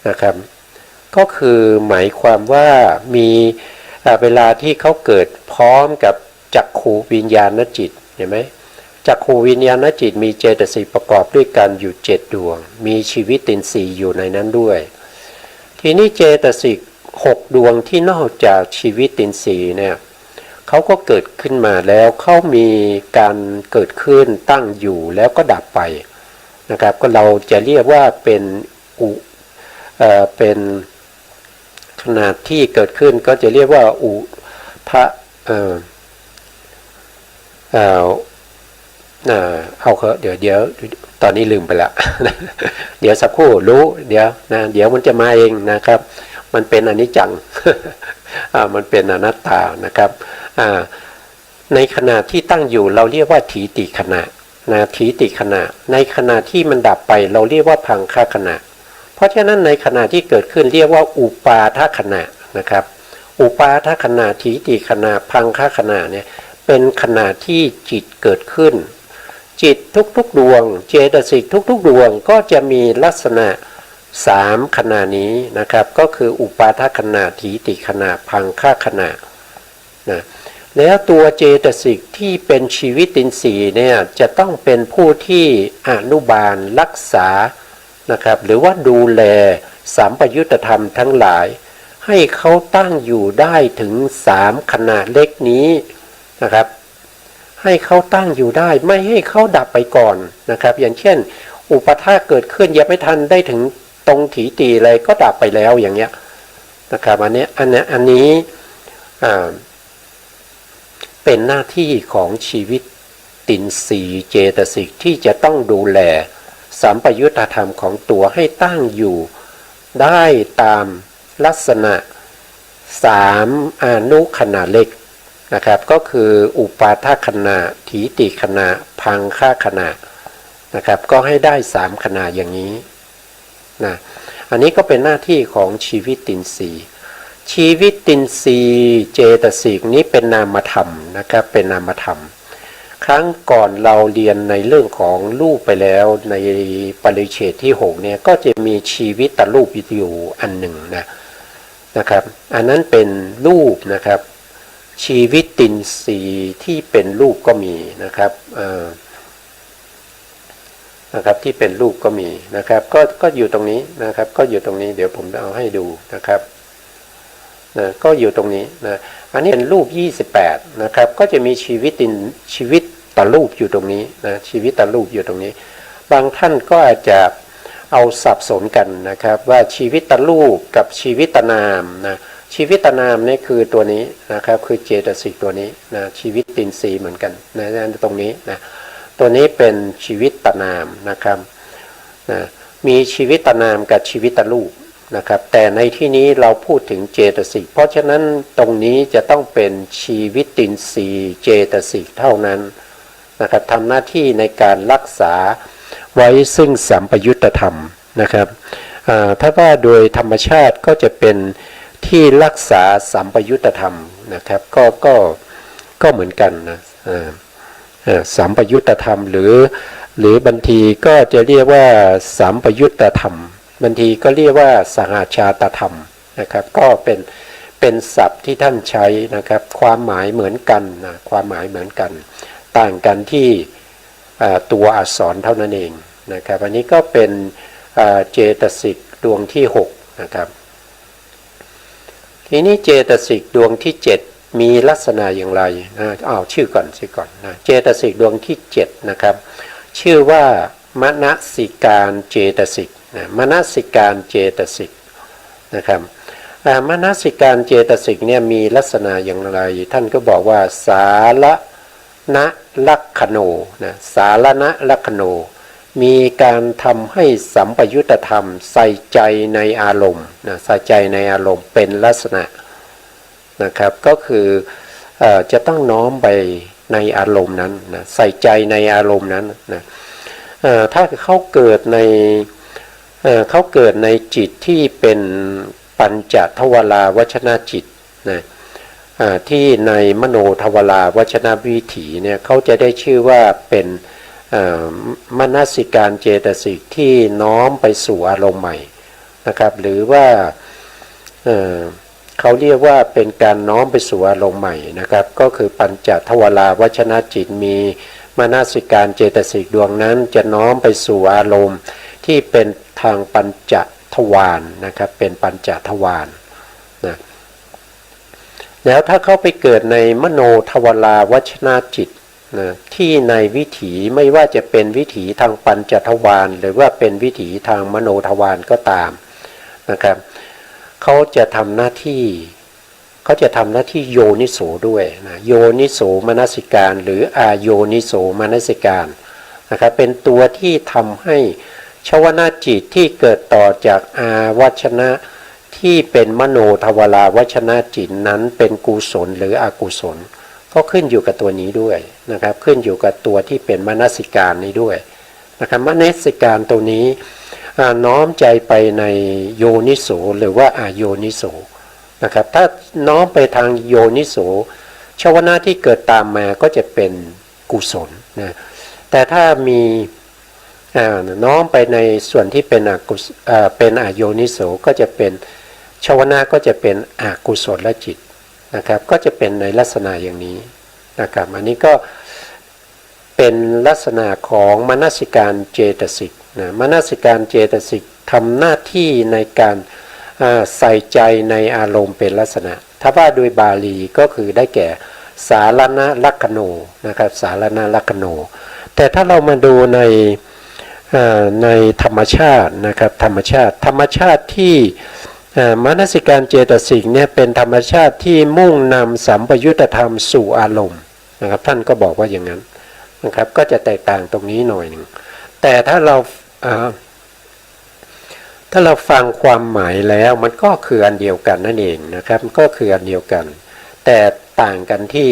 นะครับก็คือหมายความว่ามีเวลาที่เขาเกิดพร้อมกับจักขูวิญญาณจิตเห็นไหมจักขูวิญญาณจิตมีเจตสิกประกอบด้วยกันอยู่7ดวงมีชีวิตตินทรีย์อยู่ในนั้นด้วยทีนี้เจตสิก6ดวงที่นอกจากชีวิตตินทรีย์เนี่ยเขาก็เกิดขึ้นมาแล้วเขามีการเกิดขึ้นตั้งอยู่แล้วก็ดับไปนะครับก็เราจะเรียกว่าเป็นขนาดที่เกิดขึ้นก็จะเรียกว่าอุทะเอาเดี๋ยวตอนนี้ลืมไปละ เดี๋ยวสักครู่รู้เดี๋ยวมันจะมาเองนะครับ มันเป็นอนิจจัง มันเป็นอนัตตานะครับในขณะที่ตั้งอยู่เราเรียกว่าถีติขณะนะถีติขณะในขณะที่มันดับไปเราเรียกว่าพังคขณะเพราะฉะนั้นในขณะที่เกิดขึ้นเรียกว่าอุปาทขณะนะครับอุปาทขณะถีติขณะพังคขณะเนี่ยเป็นขณะที่จิตเกิดขึ้นจิตทุกๆดวงเจตสิกทุกๆดวงก็จะมีลักษณะ3ขณะนี้นะครับก็คืออุปาทขณะถีติขณะพังคขณะนะแล้วตัวเจตสิกที่เป็นชีวิตินทรีย์เนี่ยจะต้องเป็นผู้ที่อนุบาลรักษานะครับหรือว่าดูแลสัมปยุตธรรมทั้งหลายให้เขาตั้งอยู่ได้ถึง3ขณะเล็กนี้นะครับให้เขาตั้งอยู่ได้ไม่ให้เขาดับไปก่อนนะครับอย่างเช่นอุปทาเกิดขึ้นยังไม่ทันได้ถึงตรงถีติเลยก็ดับไปแล้วอย่างเงี้ยนะครับอันนี้เป็นหน้าที่ของชีวิตตินทรีย์เจตสิกที่จะต้องดูแลสัมปยุตธรรมของตัวให้ตั้งอยู่ได้ตามลักษณะ3อนุขณะเล็กนะครับก็คืออุปาทขณะถีติขณะพังคขณะนะครับก็ให้ได้3ขณะอย่างนี้นะอันนี้ก็เป็นหน้าที่ของชีวิตตินทรีย์ชีวิตตินทรีย์เจตสิกนี้เป็นนามธรรมนะครับเป็นนามธรรมครั้งก่อนเราเรียนในเรื่องของรูปไปแล้วในปริเฉดที่6เนี่ยก็จะมีชีวิตตรูปอยู่อันหนึ่งนะครับอันนั้นเป็นรูปนะครับชีวิตตินทรีย์ที่เป็นรูปก็มีนะครับนะครับที่เป็นรูปก็มีนะครับก็อยู่ตรงนี้นะครับก็อยู่ตรงนี้เดี๋ยวผมจะเอาให้ดูนะครับก็อยู่ตรงนี้นะอันนี้เป็นรูป28นะครับก็จะมีชีวิตตรูปอยู่ตรงนี้นะชีวิตตรูปอยู่ตรงนี้บางท่านก็อาจจะเอาสับสนกันนะครับว่าชีวิตตรูปกับชีวิตนามนะชีวิตนามนี่คือตัวนี้นะครับคือเจตสิกตัวนี้นะชีวิตตินทรีย์เหมือนกันนะตรงนี้นะตัวนี้เป็นชีวิตนามนะครับนะมีชีวิตนามกับชีวิตรูปนะครับแต่ในที่นี้เราพูดถึงเจตสิกเพราะฉะนั้นตรงนี้จะต้องเป็นชีวิตตินทรีย์เจตสิกเท่านั้นนะครับทำหน้าที่ในการรักษาไว้ซึ่งสัมปยุตธรรมนะครับถ้าว่าโดยธรรมชาติก็จะเป็นที่รักษาสัมปยุตธรรมนะครับก็เหมือนกันนะสัมปยุตธรรมหรือบางทีก็จะเรียกว่าสัมปยุตธรรมบางทีก็เรียกว่าสหชาตธรรมนะครับก็เป็นศัพท์ที่ท่านใช้นะครับความหมายเหมือนกันนะความหมายเหมือนกันต่างกันที่ตัวอักษรเท่านั้นเองนะครับอันนี้ก็เป็นเจตสิกดวงที่6นะครับทีนี้เจตสิกดวงที่7มีลักษณะอย่างไรชื่อก่อนนะเจตสิกดวงที่7นะครับชื่อว่ามนสิการเจตสิกมนสิการเจตสิกนะครับมนสิการเจตสิกเนี่ยมีลักษณะอย่างไรท่านก็บอกว่าสารณลักขโนนะสารณลักขโนมีการทำให้สัมปยุตธรรมใส่ใจในอารมณ์นะใส่ใจในอารมณ์เป็นลักษณะนะครับก็คือจะต้องน้อมไปในอารมณ์นั้นนะใส่ใจในอารมณ์นั้นนะถ้าเขาเกิดในจิตที่เป็นปัญจทวาราวชนะจิตนะที่ในมโนทวาราวชนะวิถีเนี่ยเขาจะได้ชื่อว่าเป็นมนสิการเจตสิกที่น้อมไปสู่อารมณ์ใหม่นะครับหรือว่าเขาเรียกว่าเป็นการน้อมไปสู่อารมณ์ใหม่นะครับก็คือปัญจทวาราวชนะจิตมีมนสิการเจตสิกดวงนั้นจะน้อมไปสู่อารมณ์ที่เป็นทางปัญจทวารนะครับเป็นปัญจทวารนะแล้วถ้าเขาไปเกิดในมโนทวาราวชนะจิตนะที่ในวิถีไม่ว่าจะเป็นวิถีทางปัญจทวารหรือว่าเป็นวิถีทางมโนทวารก็ตามนะครับเขาจะทำหน้าที่โยนิโสด้วยนะโยนิโสมนสิการหรืออาโยนิโสมนสิการนะครับเป็นตัวที่ทำให้ชวนาจิตที่เกิดต่อจากอาวัชนะ ที่เป็นมโนทวาราวชนะจิตนั้นเป็นกุศลหรืออกุศลก็ขึ้นอยู่กับตัวนี้ด้วยนะครับขึ้นอยู่กับตัวที่เป็นมนสิการนี้ด้วยนะครับมนสิการตัวนี้น้อมใจไปในโยนิโสหรือว่าอโยนิโสนะครับถ้าน้อมไปทางโยนิโสชวนะที่เกิดตามมาก็จะเป็นกุศลนะแต่ถ้ามีน้อมไปในส่วนที่เป็นเป็นอโยนิโสก็จะเป็นชวนะก็จะเป็นอกุศลจิตนะครับก็จะเป็นในลักษณะอย่างนี้นะครับอันนี้ก็เป็นลักษณะของมนสิการเจตสิกนะมนสิการเจตสิกทำหน้าที่ในการใส่ใจในอารมณ์เป็นลักษณะถ้าว่าโดยบาลีก็คือได้แก่สารณลักขณูนะครับสารณลักขณูแต่ถ้าเรามาดูในธรรมชาตินะครับธรรมชาติที่มนสิการเจตสิกเนี่ยเป็นธรรมชาติที่มุ่งนำสัมปยุตธรรมสู่อารมณ์นะครับท่านก็บอกว่าอย่างนั้นนะครับก็จะแตกต่างตรงนี้หน่อยหนึ่งแต่ถ้าเราฟังความหมายแล้วมันก็คืออันเดียวกันนั่นเองนะครับก็คืออันเดียวกันแต่ต่างกันที่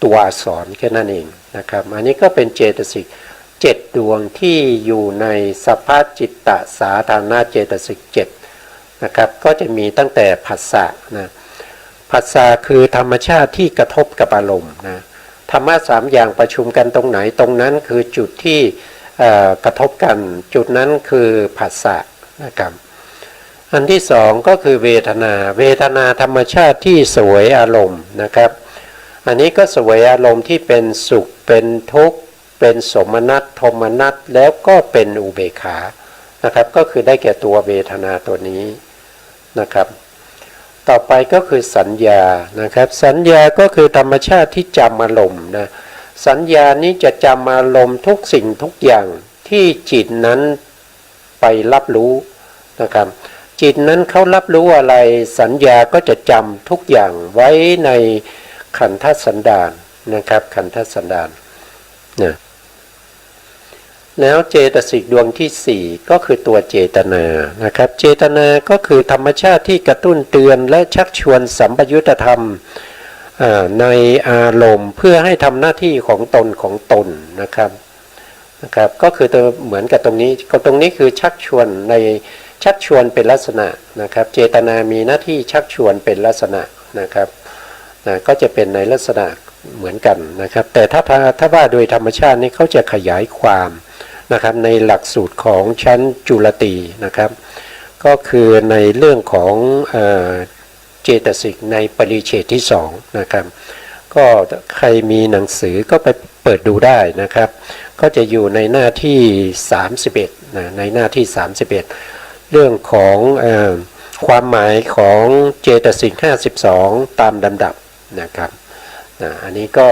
ตัวอักษรแค่นั้นเองนะครับอันนี้ก็เป็นเจตสิก7ดวงที่อยู่ในสภาจิตตสาธารณเจตสิก7นะครับก็จะมีตั้งแต่ผัสสะนะผัสสะคือธรรมชาติที่กระทบกับอารมณ์นะธรรมะ3อย่างประชุมกันตรงไหนตรงนั้นคือจุดที่กระทบกันจุดนั้นคือผัสสะนะครับอันที่สองก็คือเวทนาธรรมชาติที่สวยอารมณ์นะครับอันนี้ก็สวยอารมณ์ที่เป็นสุขเป็นทุกข์เป็นสมนัตโทมนัตแล้วก็เป็นอุเบกขานะครับก็คือได้แก่ตัวเวทนาตัวนี้นะครับต่อไปก็คือสัญญานะครับสัญญาก็คือธรรมชาติที่จำอารมณ์นะสัญญานี้จะจำอารมณ์ทุกสิ่งทุกอย่างที่จิตนั้นไปรับรู้นะครับจิตนั้นเขารับรู้อะไรสัญญาก็จะจำทุกอย่างไว้ในขันธสันดานนะครับขันธสันดานนะแล้วเจตสิกดวงที่4ก็คือตัวเจตนานะครับเจตนาก็คือธรรมชาติที่กระตุ้นเตือนและชักชวนสัมปยุตธรรมในอารมณ์เพื่อให้ทำหน้าที่ของตนนะครับก็คือเหมือนกับตรงนี้คือชักชวนเป็นลักษณะนะครับเจตนามีหน้าที่ชักชวนเป็นลักษณะนะครับก็จะเป็นในลักษณะเหมือนกันนะครับแต่ถ้าว่าโดยธรรมชาตินี่เขาจะขยายความนะครับในหลักสูตรของชั้นจุลตรีนะครับก็คือในเรื่องของเจตสิกในปริเฉดที่2นะครับก็ใครมีหนังสือก็ไปเปิดดูได้นะครับก็จะอยู่ในหน้าที่31นะในหน้าที่31เรื่องของความหมายของเจตสิก52ตามลำดับนะครับอันนี้ก็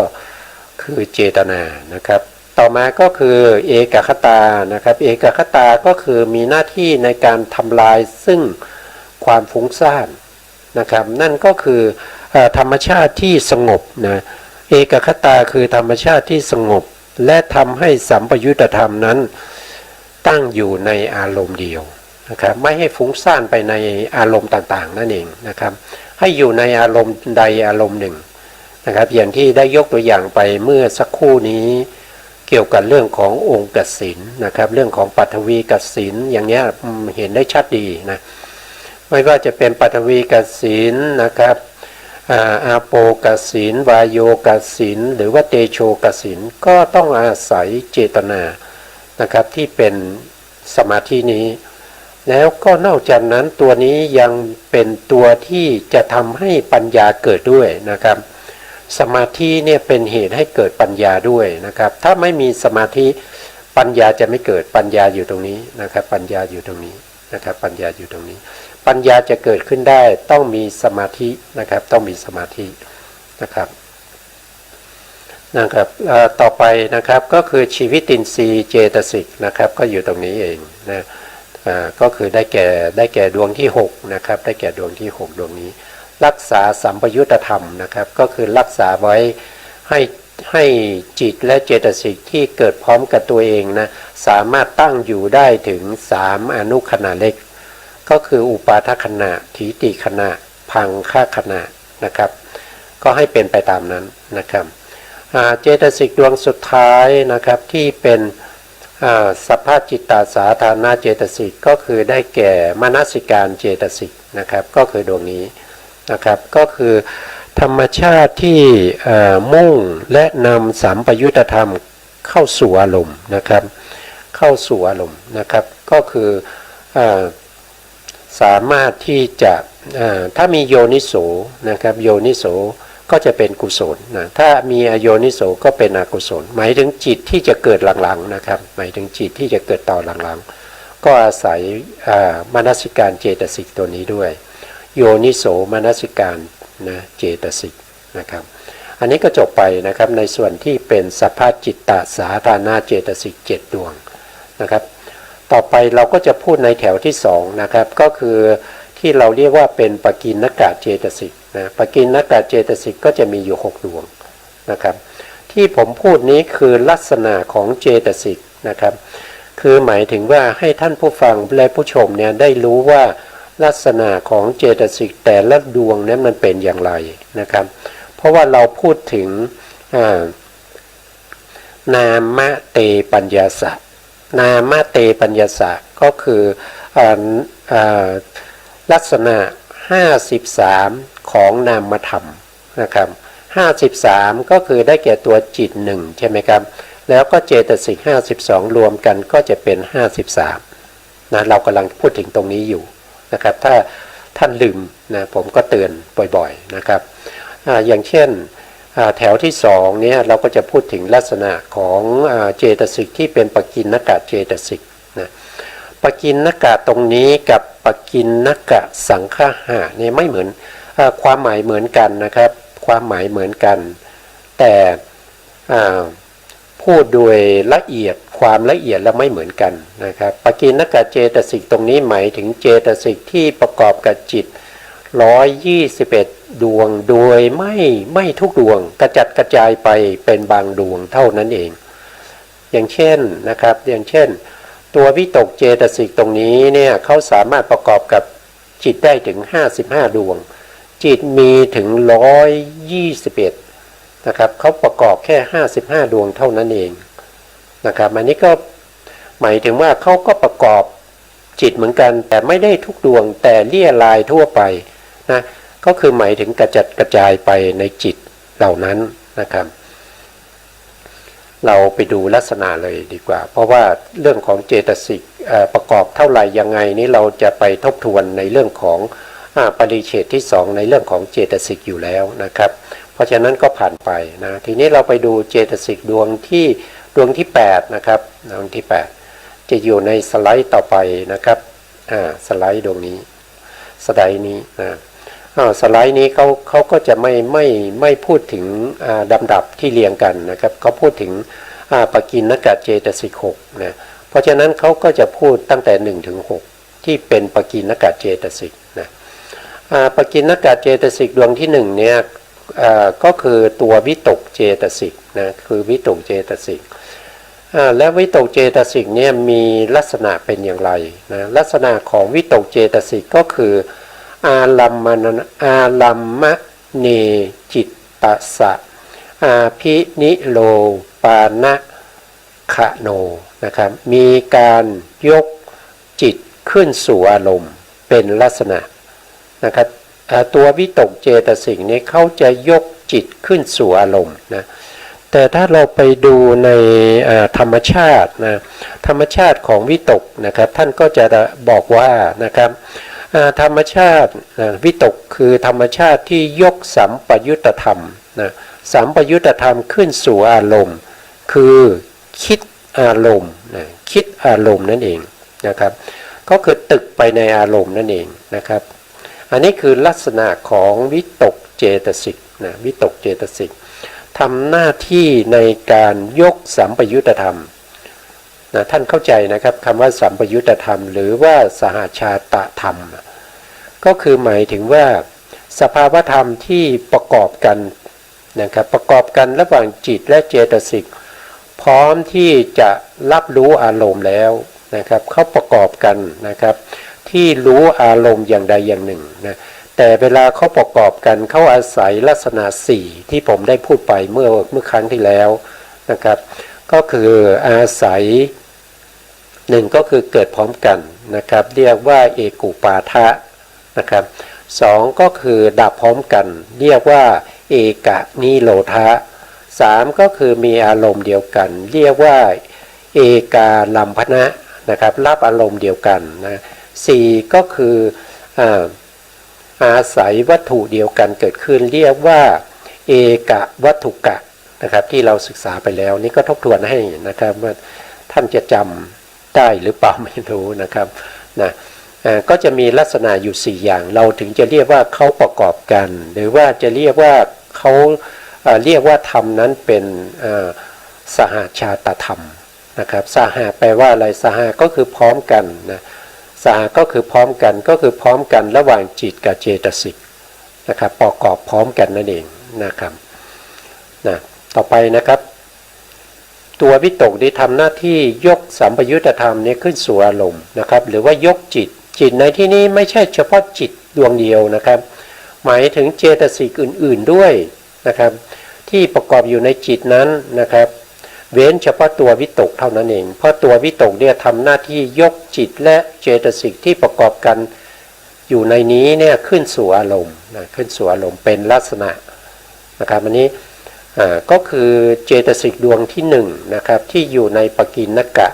คือเจตนานะครับต่อมาก็คือเอกคตานะครับเอกคตาก็คือมีหน้าที่ในการทำลายซึ่งความฟุ้งซ่านนะครับนั่นก็คือธรรมชาติที่สงบนะเอกคตาคือธรรมชาติที่สงบและทำให้สัมปยุตธรรมนั้นตั้งอยู่ในอารมณ์เดียวนะครับไม่ให้ฟุ้งซ่านไปในอารมณ์ต่างๆนั่นเองนะครับให้อยู่ในอารมณ์ใดอารมณ์หนึ่งนะครับอย่างที่ได้ยกตัวอย่างไปเมื่อสักครู่นี้เกี่ยวกับเรื่องขององค์กสิณนะครับเรื่องของปฐวีกสิณอย่างเงี้ยเห็นได้ชัดดีนะไม่ว่าจะเป็นปฐวีกสิณนะครับอาโปกสิณวายโยกสิณหรือว่าเตโชกสิณก็ต้องอาศัยเจตนานะครับที่เป็นสมาธินี้แล้วก็นอกจากนั้นตัวนี้ยังเป็นตัวที่จะทำให้ปัญญาเกิดด้วยนะครับสมาธิเนี่ยเป็นเหตุให้เกิดปัญญาด้วยนะครับถ้าไม่มีสมาธิปัญญาจะไม่เกิดปัญญาอยู่ตรงนี้นะครับปัญญาอยู่ตรงนี้นะครับปัญญาอยู่ตรงนี้ปัญญาจะเกิดขึ้นได้ต้องมีสมาธินะครับต้องมีสมาธินะครับต่อไปนะครับก็คือชีวิตินทรีย์เจตสิกนะครับก็อยู่ตรงนี้เองนะก็คือได้แก่ดวงที่6นะครับได้แก่ดวงที่6ดวงนี้รักษาสัมปยุตธรรมนะครับก็คือรักษาไว้ให้จิตและเจตสิกที่เกิดพร้อมกับตัวเองนะสามารถตั้งอยู่ได้ถึง3อนุขณะเล็ก ก็คืออุปาทขณะถีติขณะพังคขณะนะครับก็ให้เป็นไปตามนั้นนะครับเจตสิกดวงสุดท้ายนะครับที่เป็นสัพพจิตตสาธารณเจตสิกก็คือได้แก่มนสิการเจตสิกนะครับก็คือดวงนี้นะครับก็คือธรรมชาติที่มุ่งและนำสัมปยุตธรรมเข้าสู่อารมณ์นะครับเข้าสู่อารมณ์นะครับก็คือสามารถที่จะถ้ามีโยนิโสนะครับโยนิโสก็จะเป็นกุศลนะถ้ามีอโยนิโสก็เป็นอกุศลหมายถึงจิตที่จะเกิดหลังๆนะครับหมายถึงจิตที่จะเกิดต่อหลังๆก็อาศัยมนสิการเจตสิกตัวนี้ด้วยโยนิโสมนสิการนะเจตสิกนะครับอันนี้ก็จบไปนะครับในส่วนที่เป็นสัพพจิตตสาธารณเจตสิก7ดวงนะครับต่อไปเราก็จะพูดในแถวที่2นะครับก็คือที่เราเรียกว่าเป็นปกิณกะเจตสิกนะปกิณกะเจตสิกก็จะมีอยู่6ดวงนะครับที่ผมพูดนี้คือลักษณะของเจตสิกนะครับคือหมายถึงว่าให้ท่านผู้ฟังและผู้ชมเนี่ยได้รู้ว่าลักษณะของเจตสิกแต่ละดวงนั้นมันเป็นอย่างไรนะครับเพราะว่าเราพูดถึงนามเตปัญญาสะนามเตปัญญาสะก็คือลักษณะ53ของนามธรรมนะครับ53ก็คือได้แก่ตัวจิต1ใช่ไหมครับแล้วก็เจตสิก52รวมกันก็จะเป็น53นะเรากำลังพูดถึงตรงนี้อยู่นะครับถ้าท่านลืมนะผมก็เตือนบ่อยๆนะครับอย่างเช่นแถวที่2เนี่ยเราก็จะพูดถึงลักษณะของเจตสิกที่เป็นปกิณกะเจตสิกนะปกิณกะตรงนี้กับปกิณกะสังคหะเนี่ยไม่เหมือนความหมายเหมือนกันนะครับความหมายเหมือนกันแต่พูดโดยละเอียดความละเอียดและไม่เหมือนกันนะครับปกิณกะเจตสิกตรงนี้หมายถึงเจตสิกที่ประกอบกับจิต121ดวงโดยไม่ทุกดวงกระจัดกระจายไปเป็นบางดวงเท่านั้นเองอย่างเช่นนะครับอย่างเช่นตัววิตกเจตสิกตรงนี้เนี่ยเขาสามารถประกอบกับจิตได้ถึง55ดวงจิตมีถึง121นะครับเขาประกอบแค่55ดวงเท่านั้นเองนะครับอันนี้ก็หมายถึงว่าเขาก็ประกอบจิตเหมือนกันแต่ไม่ได้ทุกดวงแต่เลี่ยรายทั่วไปนะก็คือหมายถึงกระจัดกระจายไปในจิตเหล่านั้นนะครับเราไปดูลักษณะเลยดีกว่าเพราะว่าเรื่องของเจตสิกประกอบเท่าไหร่ยังไงนี้เราจะไปทบทวนในเรื่องของปริเฉดที่2ในเรื่องของเจตสิกอยู่แล้วนะครับเพราะฉะนั้นก็ผ่านไปนะทีนี้เราไปดูเจตสิกดวงที่8นะครับดวงที่8จะอยู่ในสไลด์ต่อไปนะครับสไลด์ดวงนี้สไลด์นี้นะสไลด์นี้เขาก็จะไม่พูดถึงลำดับที่เรียงกันนะครับเขาพูดถึงปกิณกะเจตสิก6นะเพราะฉะนั้นเขาก็จะพูดตั้งแต่1ถึง6ที่เป็นปกิณกะเจตสิกนะปกิณกะเจตสิกดวงที่1เนี่ยก็คือตัววิตกเจตสิกนะคือวิตกเจตสิกและวิตกเจตสิกเนี่ยมีลักษณะเป็นอย่างไรนะลักษณะของวิตกเจตสิกก็คืออารัมมะเนจิตตสะอาภินิโลปานะขะโนนะครับมีการยกจิตขึ้นสู่อารมณ์เป็นลักษณะนะครับตัววิตกเจตสิกนี้เขาจะยกจิตขึ้นสู่อารมณ์นะแต่ถ้าเราไปดูในธรรมชาตินะธรรมชาติของวิตกนะครับท่านก็จะบอกว่านะครับธรรมชาติวิตกคือธรรมชาติที่ยกสัมปยุตธรรมนะสัมปยุตธรรมขึ้นสู่อารมณ์คือคิดอารมณ์นะคิดอารมณ์นั่นเองนะครับก็คือตึกไปในอารมณ์นั่นเองนะครับอันนี้คือลักษณะของวิตกเจตสิกนะวิตกเจตสิกทำหน้าที่ในการยกสัมปยุตธรรมนะท่านเข้าใจนะครับคำว่าสัมปยุตธรรมหรือว่าสหชาตธรรมก็คือหมายถึงว่าสภาวธรรมที่ประกอบกันนะครับประกอบกันระหว่างจิตและเจตสิกพร้อมที่จะรับรู้อารมณ์แล้วนะครับเขาประกอบกันนะครับ ที่รู้อารมณ์อย่างใดอย่างหนึ่งนะแต่เวลาเขาประกอบกันเขาอาศัยลักษณะ4ที่ผมได้พูดไปเมื่อครั้งที่แล้วนะครับก็คืออาศัยหนึ่งก็คือเกิดพร้อมกันนะครับเรียกว่าเอกุปาทะนะครับสองก็คือดับพร้อมกันเรียกว่าเอกนิโรธะสามก็คือมีอารมณ์เดียวกันเรียกว่าเอกาลัมพนะนะครับรับอารมณ์เดียวกันนะสี่ก็คืออาศัยวัตถุเดียวกันเกิดขึ้นเรียกว่าเอกวัตถุกะนะครับที่เราศึกษาไปแล้วนี่ก็ทบทวนให้นะครับว่าท่านจะจำได้หรือเปล่าไม่รู้นะครับนะก็จะมีลักษณะอยู่4อย่างเราถึงจะเรียกว่าเขาประกอบกันหรือว่าจะเรียกว่าเขาเรียกว่าธรรมนั้นเป็นสหชาตธรรมนะครับสหแปลว่าอะไรสหก็คือพร้อมกันนะสหก็คือพร้อมกันก็คือพร้อมกันระหว่างจิตกับเจตสิกนะครับประกอบพร้อมกันนั่นเองนะครับนะต่อไปนะครับตัววิตกนี้ทำหน้าที่ยกสัมปยุตธรรมนี้ขึ้นสู่อารมณ์นะครับหรือว่ายกจิตในที่นี้ไม่ใช่เฉพาะจิตดวงเดียวนะครับหมายถึงเจตสิกอื่นๆด้วยนะครับที่ประกอบอยู่ในจิตนั้นนะครับเว้นเฉพาะตัววิตกเท่านั้นเองเพราะตัววิตกเนี่ยทำหน้าที่ยกจิตและเจตสิกที่ประกอบกันอยู่ในนี้เนี่ยขึ้นสู่อารมณ์นะขึ้นสู่อารมณ์เป็นลักษณะนะครับอันนี้ก็คือเจตสิกดวงที่1นะครับที่อยู่ในปกิณณกะ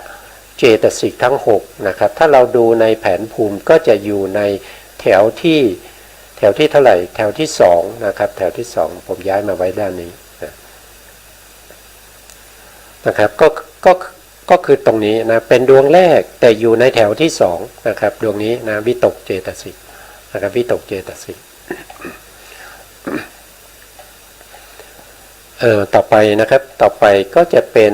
เจตสิกทั้ง6นะครับถ้าเราดูในแผนภูมิก็จะอยู่ในแถวที่เท่าไหร่แถวที่2นะครับแถวที่2ผมย้ายมาไว้ด้านนี้นะครับก็คือตรงนี้นะเป็นดวงแรกแต่อยู่ในแถวที่2นะครับดวงนี้นะวิตกเจตสิกนะครับวิตกเจตสิกต่อไปนะครับต่อไปก็จะเป็น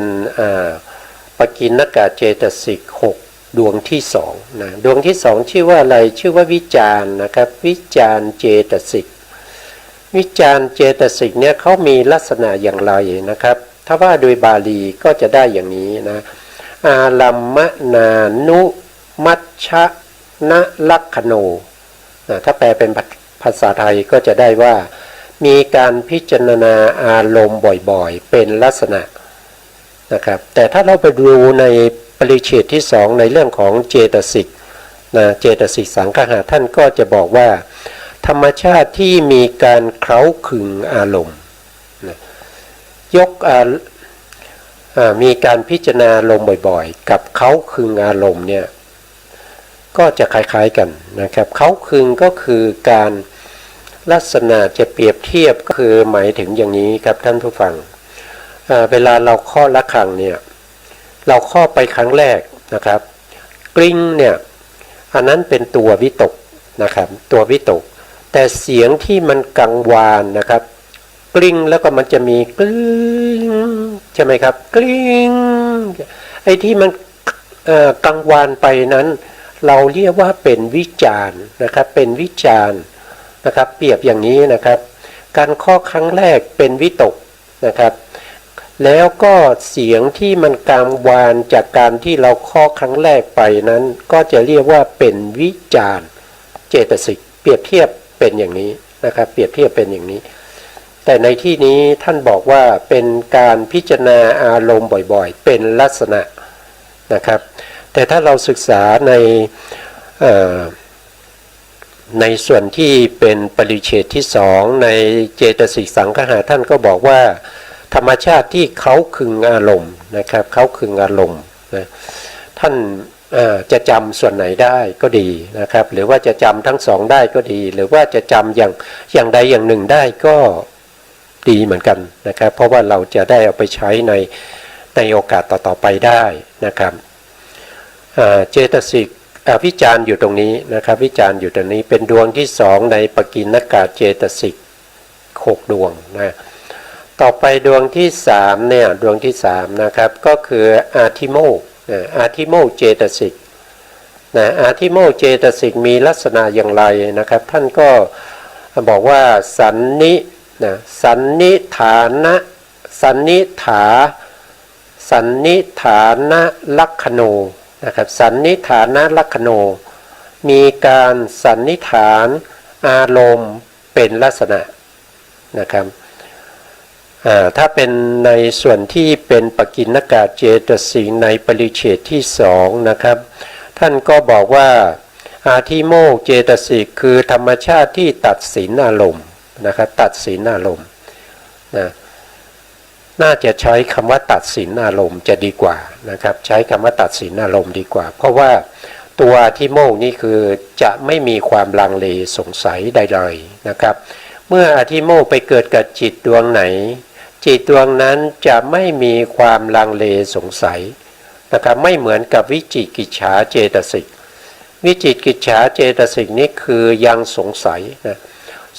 ปกิณณกะเจตสิก6ดวงที่2นะดวงที่2ชื่อว่าอะไรชื่อว่าวิจารณ์นะครับวิจารณ์เจตสิกวิจารณ์เจตสิกเนี่ยเขามีลักษณะอย่างไรนะครับถ้าว่าโดยบาลีก็จะได้อย่างนี้นะอาลัมมนานุมัชชะนะลักขโนถ้าแปลเป็นภาษาไทยก็จะได้ว่ามีการพิจารณาอารมณ์บ่อยๆเป็นลักษณะนะครับแต่ถ้าเราไปดูในปริเฉดที่2ในเรื่องของเจตสิกนะเจตสิกสังคหะท่านก็จะบอกว่าธรรมชาติที่มีการเคล้าขึงอารมณ์นะยกมีการพิจารณาอารมณ์บ่อยๆกับเคล้าขึงอารมณ์เนี่ยก็จะคล้ายๆกันนะครับเคล้าขึงก็คือการลักษณะจะเปรียบเทียบก็คือหมายถึงอย่างนี้ครับท่านผู้ฟังเวลาเราเคาะระฆังเนี่ยเราเคาะไปครั้งแรกนะครับกริ้งเนี่ยอันนั้นเป็นตัววิตกนะครับตัววิตกแต่เสียงที่มันกังวานนะครับกริ้งแล้วก็มันจะมีกริ้งใช่ไหมครับกริ้งไอ้ที่มันกังวานไปนั้นเราเรียกว่าเป็นวิจารณ์นะครับเป็นวิจารณ์นะครับเปรียบอย่างนี้นะครับการเคาะครั้งแรกเป็นวิตกนะครับแล้วก็เสียงที่มันกังวานจากการที่เราเคาะครั้งแรกไปนั้นก็จะเรียกว่าเป็นวิจารณ์เจตสิกเปรียบเทียบเป็นอย่างนี้นะครับเปรียบเทียบเป็นอย่างนี้แต่ในที่นี้ท่านบอกว่าเป็นการพิจารณาอารมณ์บ่อยๆเป็นลักษณะนะครับแต่ถ้าเราศึกษาในส่วนที่เป็นปริเฉดที่2ในเจตสิกสังคหะท่านก็บอกว่าธรรมชาติที่เขาขึงอารมณ์นะครับเขาขึงอารมณ์นะท่านจะจำส่วนไหนได้ก็ดีนะครับหรือว่าจะจำทั้งสองได้ก็ดีหรือว่าจะจำอย่างใดอย่างหนึ่งได้ก็ดีเหมือนกันนะครับเพราะว่าเราจะได้เอาไปใช้ในโอกาสต่อๆไปได้นะครับเจตสิกวิจารณ์อยู่ตรงนี้นะครับวิจารณ์อยู่ตรงนี้เป็นดวงที่2ในปกิณณกะเจตสิก6ดวงนะต่อไปดวงที่3เนี่ยดวงที่3นะครับก็คืออาทิโมกอาทิโมกเจตสิกนะอาทิโมกเจตสิกมีลักษณะอย่างไรนะครับท่านก็บอกว่าสันนินะสันนิฐานะสันนิฐาลักขโนนะครับสันนิฐานะลักขโน มีการสันนิษฐานอารมณ์เป็นลักษณะนะครับถ้าเป็นในส่วนที่เป็นปกิณกะเจตสิกในปริเฉดที่สองนะครับท่านก็บอกว่าอาทิโมกข์เจตสิกคือธรรมชาติที่ตัดสินอารมณ์นะครับตัดสินอารมณ์นะน่าจะใช้คำว่าตัดสินอารมณ์จะดีกว่านะครับใช้คำว่าตัดสินอารมณ์ดีกว่าเพราะว่าตัวอาทิโมกข์นี่คือจะไม่มีความลังเลสงสัยใดๆนะครับเมื่ออาทิโมกข์ไปเกิดกับจิตดวงไหนจิตดวงนั้นจะไม่มีความลังเลสงสัยนะครับไม่เหมือนกับวิจิกิจฉาเจตสิกวิจิกิจฉาเจตสิกนี้คือยังสงสัยนะ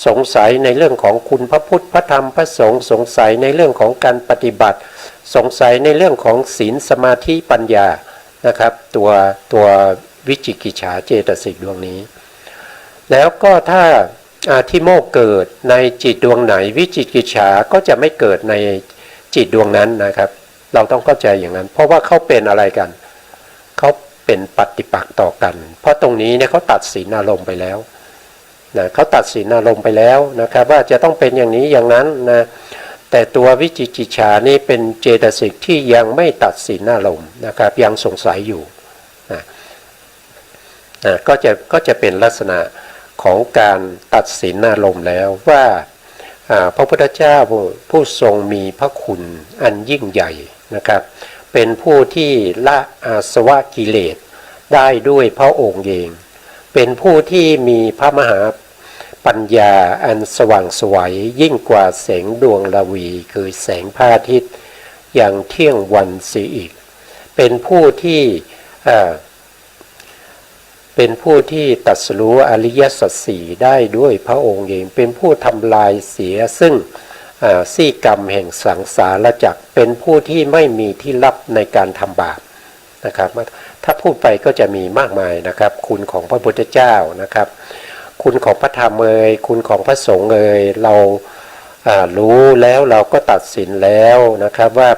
สงสัยในเรื่องของคุณพระพุทธพระธรรมพระสงฆ์สงสัยในเรื่องของการปฏิบัติสงสัยในเรื่องของศีลสมาธิปัญญานะครับตัววิจิกิจฉาเจตสิกดวงนี้แล้วก็ถ้าอาทิโมกข์เกิดในจิตดวงไหนวิจิกิจฉาก็จะไม่เกิดในจิตดวงนั้นนะครับเราต้องเข้าใจอย่างนั้นเพราะว่าเขาเป็นอะไรกันเขาเป็นปฏิปักษ์ต่อกันเพราะตรงนี้เนี่ยเขาตัดสินอารมณ์ไปแล้วนะเขาตัดสินอารมณ์ไปแล้วนะครับว่าจะต้องเป็นอย่างนี้อย่างนั้นนะแต่ตัววิจิกิจฉานี่เป็นเจตสิกที่ยังไม่ตัดสินอารมณ์นะครับยังสงสัยอยู่นะก็จะเป็นลักษณะของการตัดสินอารมณ์แล้วว่าพระพุทธเจ้าผู้ทรงมีพระคุณอันยิ่งใหญ่นะครับเป็นผู้ที่ละอาสวะกิเลสได้ด้วยพระองค์เองเป็นผู้ที่มีพระมหาปัญญาอันสว่างไสวยิ่งกว่าแสงดวงระวีคือแสงพระอาทิตย์อย่างเที่ยงวันเสียอีกเป็นผู้ที่ตรัสรู้อริยสัจสี่ได้ด้วยพระองค์เองเป็นผู้ทำลายเสียซึ่งซี่กรรมแห่งสังสารวัฏเป็นผู้ที่ไม่มีที่ลับในการทำบาปนะครับถ้าพูดไปก็จะมีมากมายนะครับคุณของพระพุทธเจ้านะครับคุณของพระธรรมคุณของพระสงฆ์เรารู้แล้วเราก็ตัดสินแล้วนะครับว่า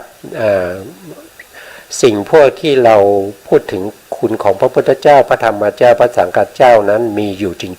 สิ่งพวกที่เราพูดถึงคุณของพระพุทธเจ้าพระธรรมเจ้าพระสังฆเจ้านั้นมีอยู่จ